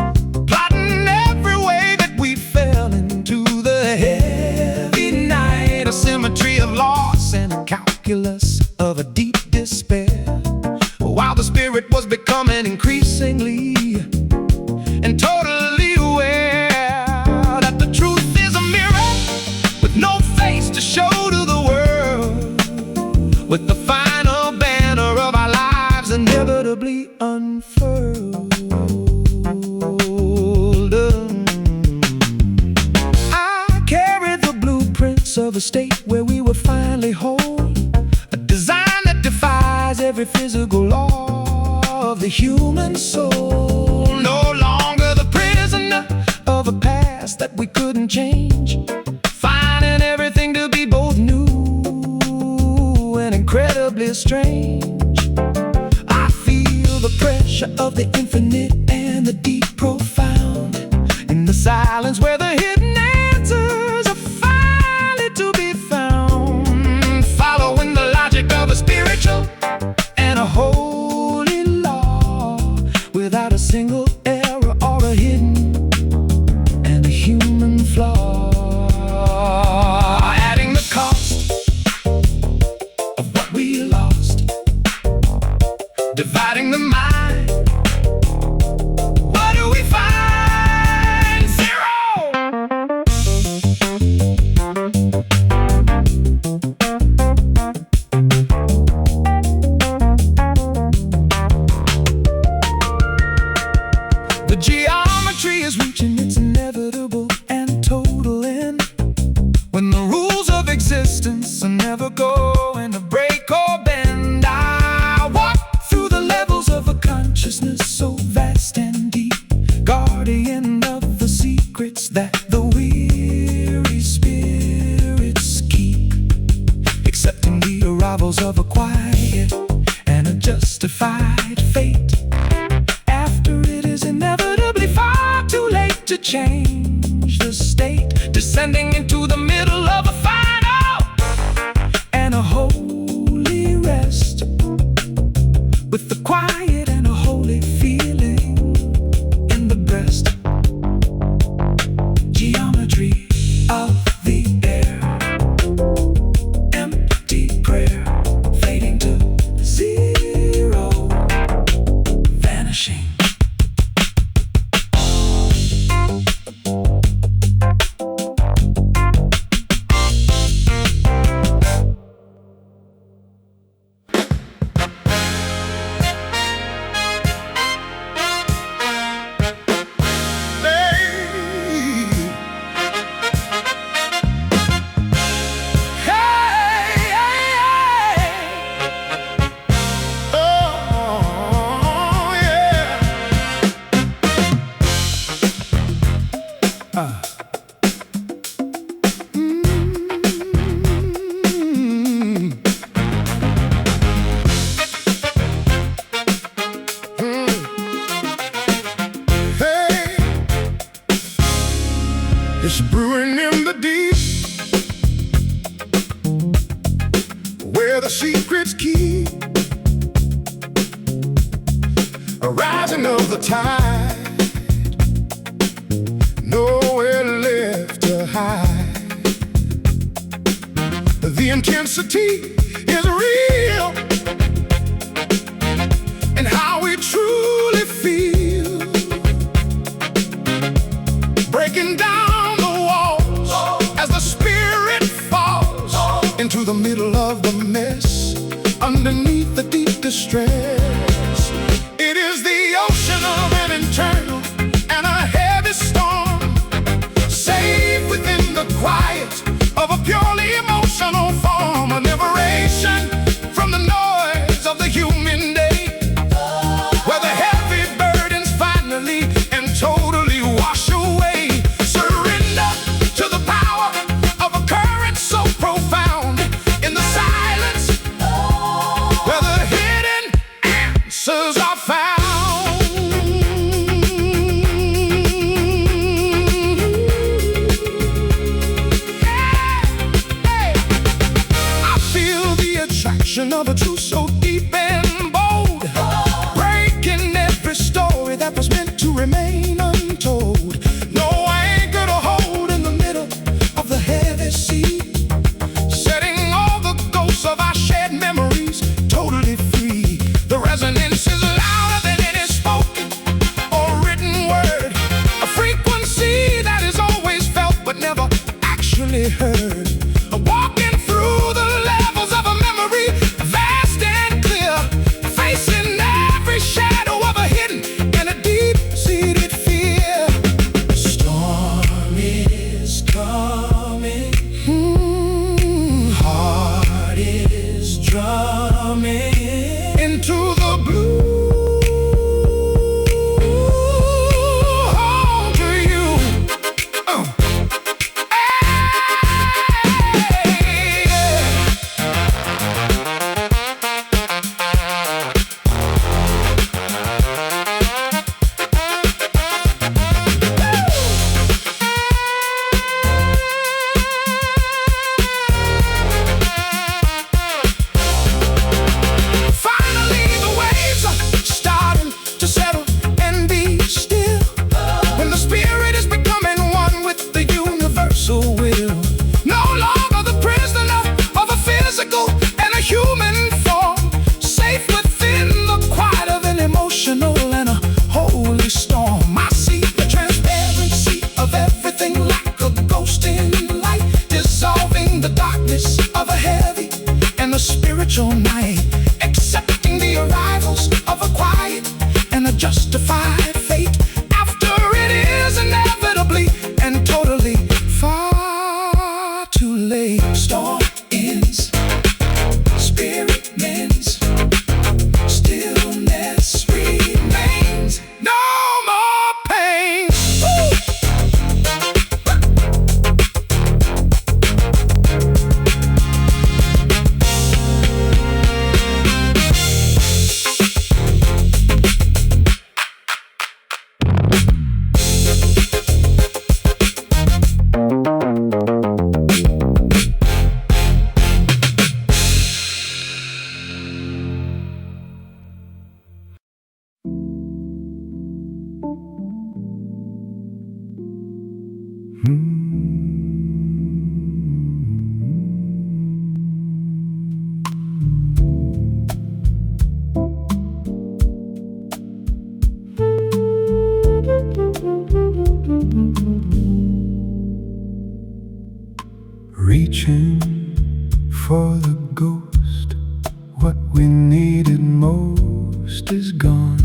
plotting every way that we fell into the heavy night, a symmetry of loss and a calculus of a deep despair, while the spirit was becoming increasingly and totally aware that the truth is a mirror with no face to show to the world, with the final banner of our lives inevitably unfurled. I carry the blueprints of a state where we were finally whole, a design that defies every physical law of the human soul. No longer the prisoner of a past that we couldn't change, finding everything to be both new and incredibly strange. I feel the pressure of the infinite and the deep profound, in the silence where the hidden answers are finally to be found, following the logic of a spiritual and a holy law, without a single error or a hidden and a human flaw, adding the cost of what we lost, dividing the mind. What do we find? Zero. reach the state, descending into the middle of a final and a holy rest, with the quiet and a holy feeling in the breast. Geometry of the air, empty prayer, fading to zero, vanishing. It's brewing in the deep, where the secrets keep, a rising of the tide, nowhere left to hide. The intensity is real, and how we truly feel, breaking down as the spirit falls into the middle of the mess, underneath the deep distress. It is the ocean of an internal and a heavy storm, safe within the quiet of a purely emotional form, a liberation from the noise of the human day, where the heavy burdens finally and totally wash away. Of a truth so deep and bold, breaking every story that was meant to remain untold. No anchor to hold in the middle of the heavy sea, setting all the ghosts of our shared memories totally free. The resonance is louder than any spoken or written word, a frequency that is always felt but never actually heard. Walking through the levels of a memory, vast and clear, facing every shadow of a hidden and a deep-seated fear. The storm is coming, heart is drumming into the blue. Home to you. Reaching for the ghost, what we needed most is gone.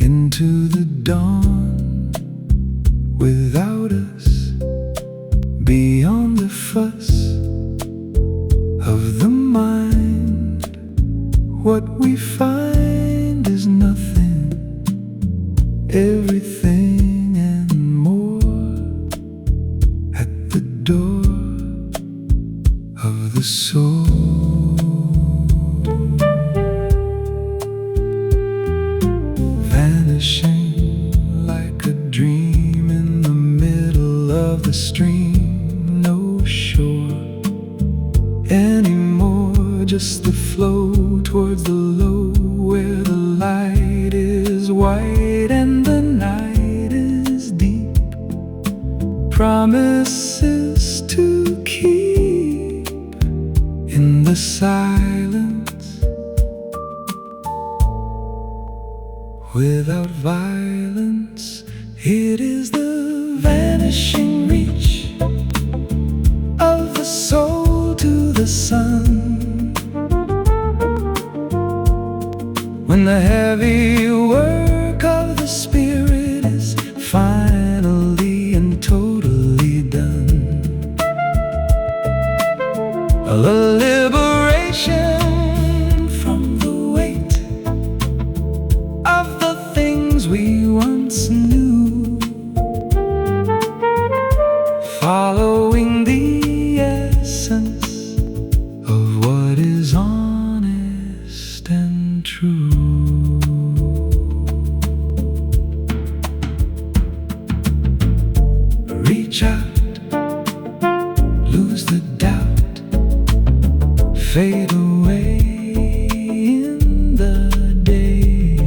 Into the dawn, without us, beyond the fuss of the mind, what we find is nothing, everything and more at the door of the soul. Vanishing like a dream in the middle of the stream, no shore anymore, just the flow towards the low where the light is white and the night is deep. Promises to keep in the silence, without violence. It is the vanishing reach of the soul to the sun, when the heavy work of the spirit is finally and totally done. A liberation from the weight of the things we once knew, following the essence of what is honest and true. Reach out, lose the doubt, fade away in the day.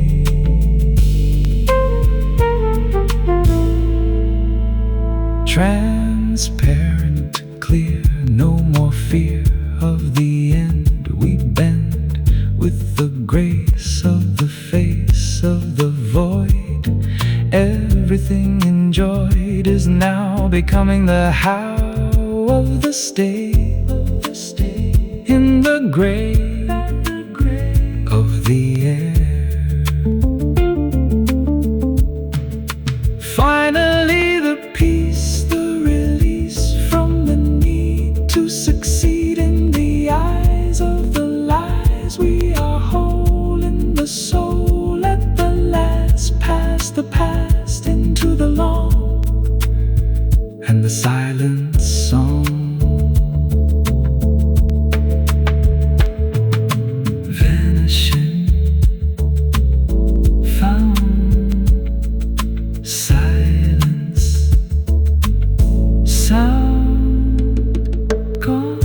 Transparent, clear, no more fear of the end. We bend with the grace of the face of the void. Everything enjoyed is now becoming the how of the stay, in the gray of the air. Finally the peace, the release from the need to succeed in the eyes of the lies. We are whole in the soul at the last, past the past into the long and the silent song. Vanishing, found, silence, sound, gone.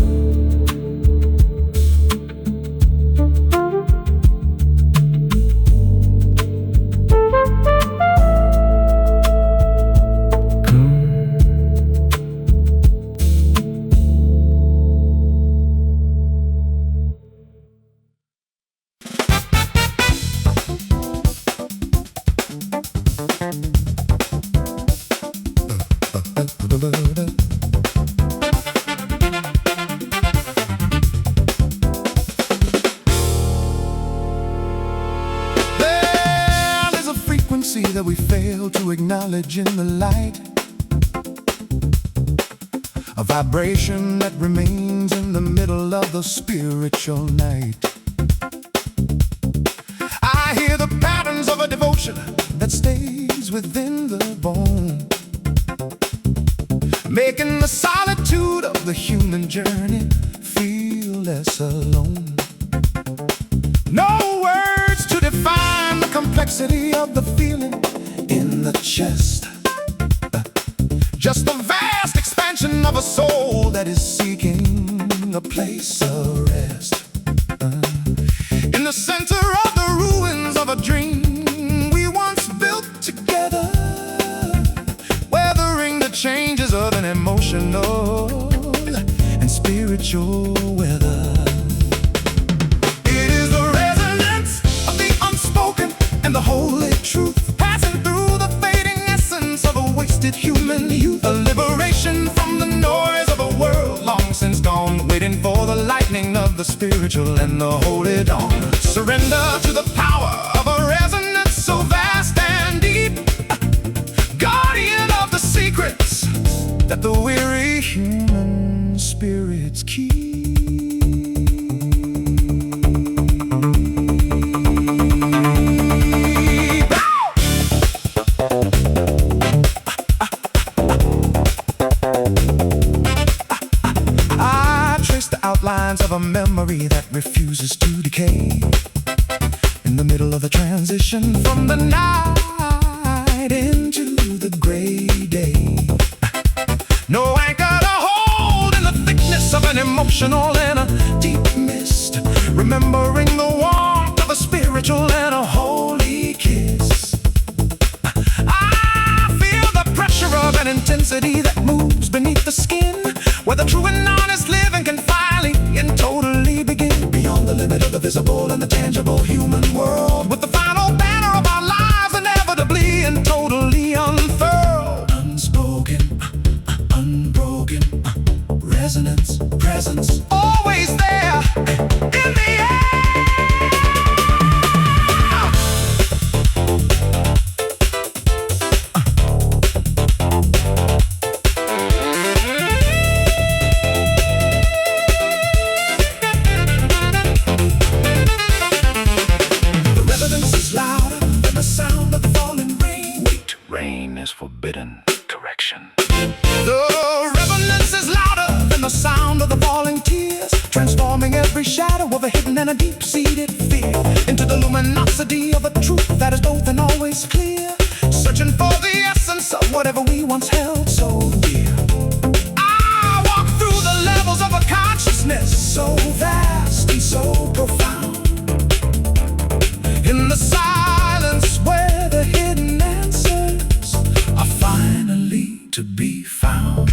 There is a frequency that we fail to acknowledge in the light, a vibration that remains in the middle of the spiritual night. I hear the patterns of a devotion that stays within the bone, making the solitude of the human journey feel less alone. No words to define the complexity of the feeling in the chest, just the vast expansion of a soul that is seeking a place of rest. In the center of the ruins of a dream we once built together, changes of an emotional and spiritual weather. It is the resonance of the unspoken and the holy truth, passing through the fading essence of a wasted human youth. A liberation from the noise of a world long since gone, waiting for the lightning of the spiritual and the holy dawn. Surrender to the power of a resonance so vast and deep, guardian of the secrets that the weary human spirits keep. I trace the outlines of a memory that refuses to decay, in the middle of the transition from the night into the gray day. No anchor to hold in the thickness of an emotional and a deep mist, remembering the warmth of a spiritual and a holy kiss. I feel the pressure of an intensity that moves beneath the skin, where the true and honest living can finally and totally begin. Beyond the limit of the visible and the tangible human world, with the final banner of our lives inevitably and totally unfurled. Unspoken, unbroken, resonance, presence, always there in the air. The resonance is louder than the sound of the falling rain. Wait, rain is forbidden. Correction. The resonance is louder than the sound of the falling tears, transforming every shadow of a hidden and a deep-seated fear into the luminosity of a truth that is both and always clear, searching for the essence of whatever we once held so dear. I walk through the levels of a consciousness so vast and so profound, in the silence where the hidden answers are finally to be found.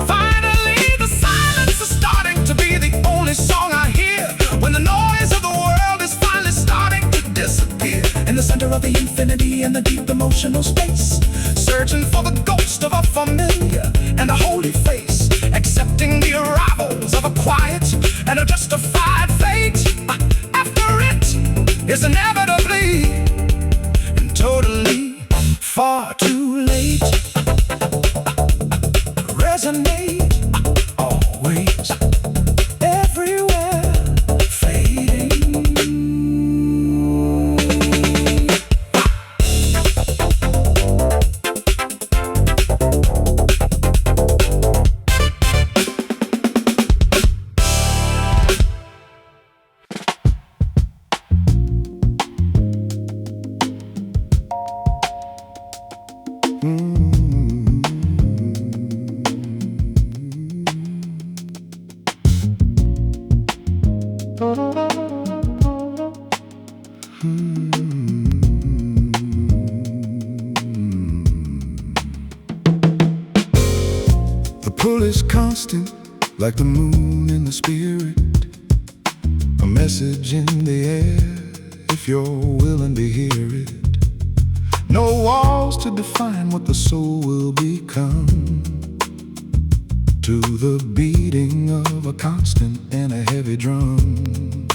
Finally, the silence is starting to be the only song I hear, when the noise of the world is finally starting to disappear. In the center of the infinity and the deep emotional space, searching for the ghost of a familiar and a holy face, accepting the arrivals of a quiet and a justified fate. After it is inevitably and totally far too late. Resonate, always, everywhere, fading. The pull is constant, like the moon in the spirit, a message in the air, if you're willing to hear it. No walls to define what the soul will become, to the beating of a constant and a heavy drum.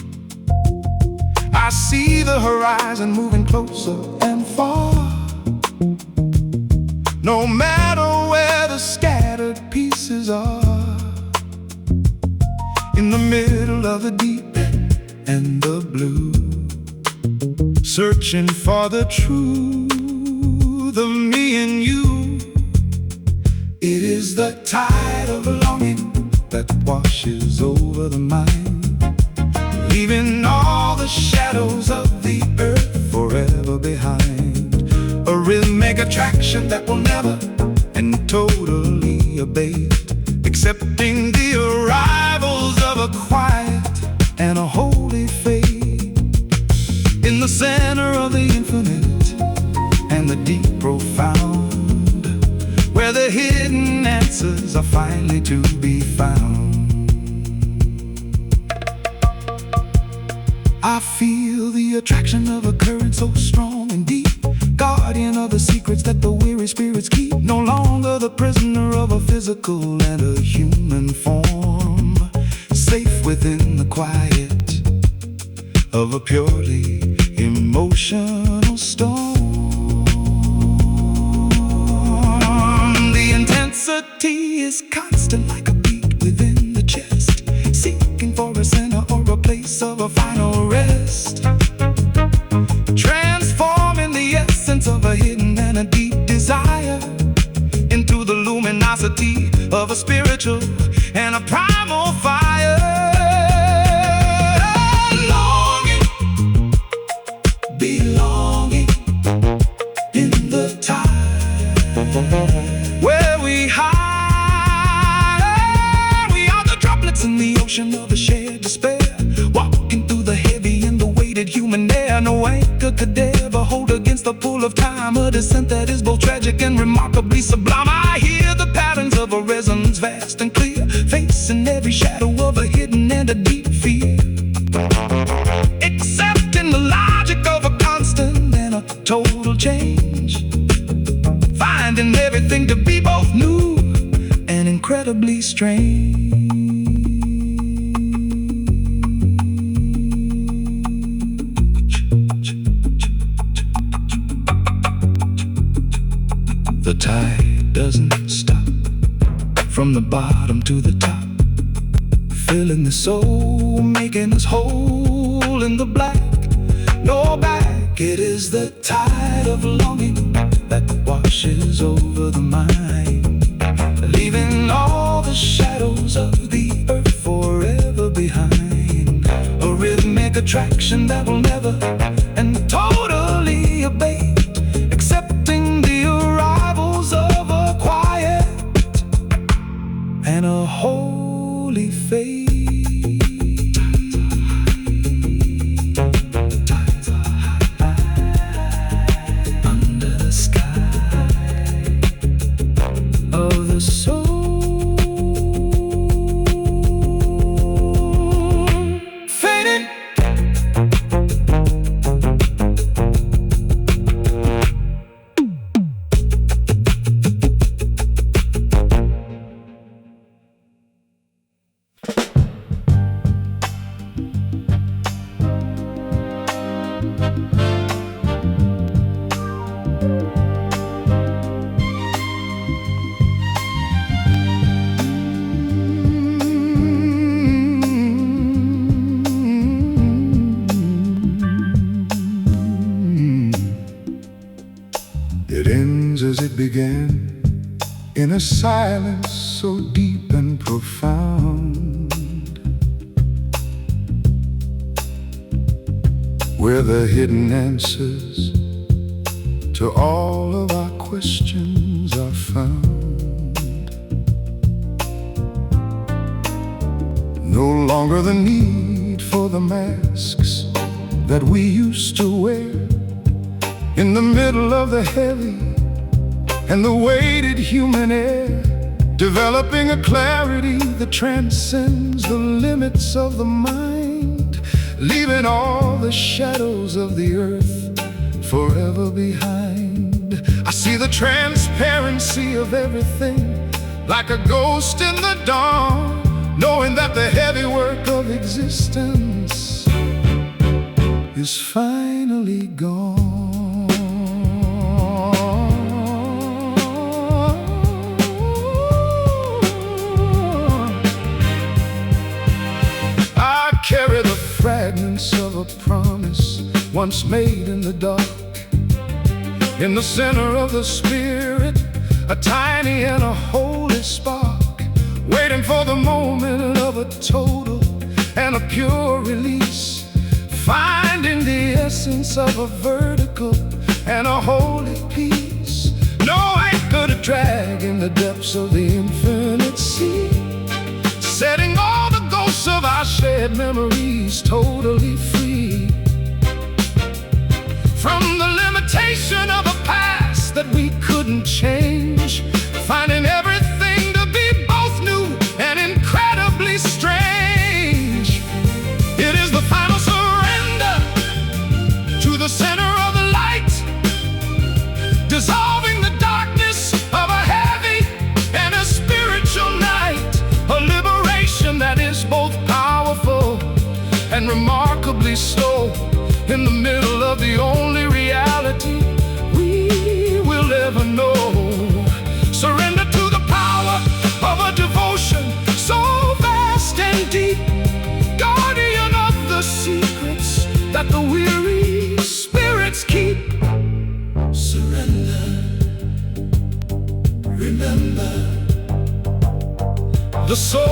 I see the horizon moving closer and far, no matter where the scattered pieces are, in the middle of the deep and the blue, searching for the truth of me and you. It is the tide of longing that washes over the mind, leaving all the shadows of the earth forever behind. A rhythmic attraction that will never and totally abate, accepting the arrivals of a quiet and a holy fate, in the center of the infinite and the deep profound, where the hidden answers are finally to be found. I feel the attraction of a current so strong and deep, guardian of the secrets that the weary spirits keep. No longer the prisoner of a physical and a human form, safe within the quiet of a purely emotional storm. The intensity is constant like a beat within the chest, seeking for a center or a place of a final rest, transforming the essence of a hidden and a deep desire into the luminosity of a spiritual and a primal fire. Longing, belonging in the tide where we hide. We are the droplets in the ocean of a shared despair, walking through the heavy and the weighted human air. No anchor could ever hold against the pull of time, a descent that is both tragic and remarkably sublime. I hear the patterns of a resonance vast and clear, facing every shadow of a hidden and a deep fear, accepting the logic of a constant and a total change, finding everything to be both new and incredibly strange. The tide doesn't stop from the bottom to the top, filling the soul, making us whole in the black. No back, it is the tide of longing that washes over the mind, leaving all the shadows of the earth forever behind. A rhythmic attraction that will never and totally abate, accepting the arrivals of a quiet and a holy faith. Tides are high under the sky of the soul, fading. It ends as it began, in a silence so deep and profound, where the hidden answers to all of our questions are found. No longer the need for the masks that we used to wear in the middle of the heavy and the weighted human air, developing a clarity that transcends the limits of the mind, leaving all the shadows of the earth forever behind. I see the transparency of everything like a ghost in the dawn, knowing that the heavy work of existence is finally gone. Carry the fragments of a promise once made in the dark. In the center of the spirit, a tiny and a holy spark, waiting for the moment of a total and a pure release, finding the essence of a vertical and a holy peace. No anchor to drag in the depths of the infinite sea, setting all the ghosts of our shared memories totally free. perfectly slow, in the middle of the only reality we will ever know. Surrender to the power of a devotion so vast and deep, guardian of the secrets that the weary spirits keep. Surrender, remember, the soul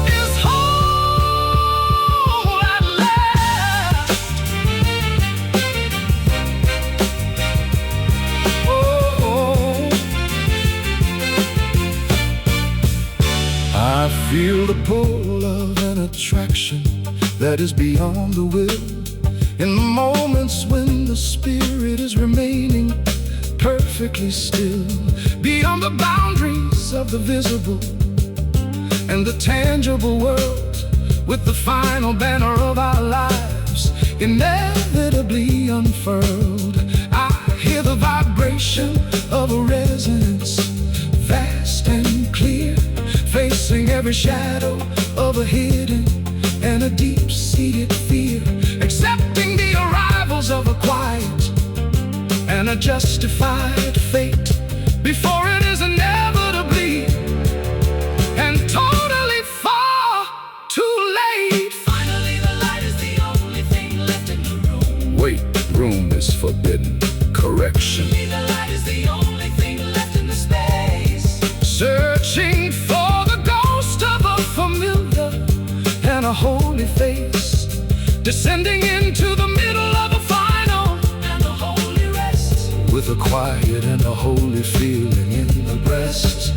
is whole at last. Oh, I feel the pull of an attraction that is beyond the will, in the moments when the spirit is remaining perfectly still, beyond the boundaries of the visible and the tangible world, with the final banner of our lives inevitably unfurled. I hear the vibration of a resonance, vast and clear, facing every shadow of a hidden and a deep-seated fear, accepting the arrivals of a quiet and a justified fate before it is inevitably and totally far too late. Finally, the light is the only thing left in the room. Wait, room is forbidden. Correction. Finally, the light is the only thing left in the space. Searching for the ghost of a familiar and a holy face, descending into the middle of a final And a holy rest. with a quiet and a holy feeling in the breast.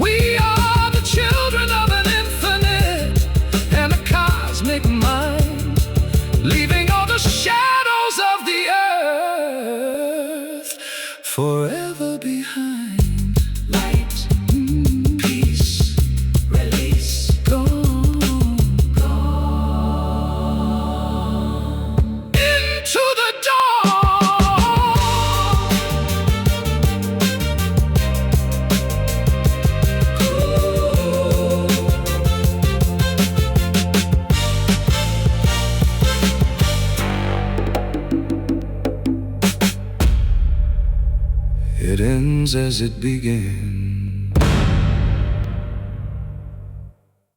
We are the children of an infinite and a cosmic mind, leaving all the shadows of the earth forever behind. Light, Peace, release, gone into the dawn. It ends as it began.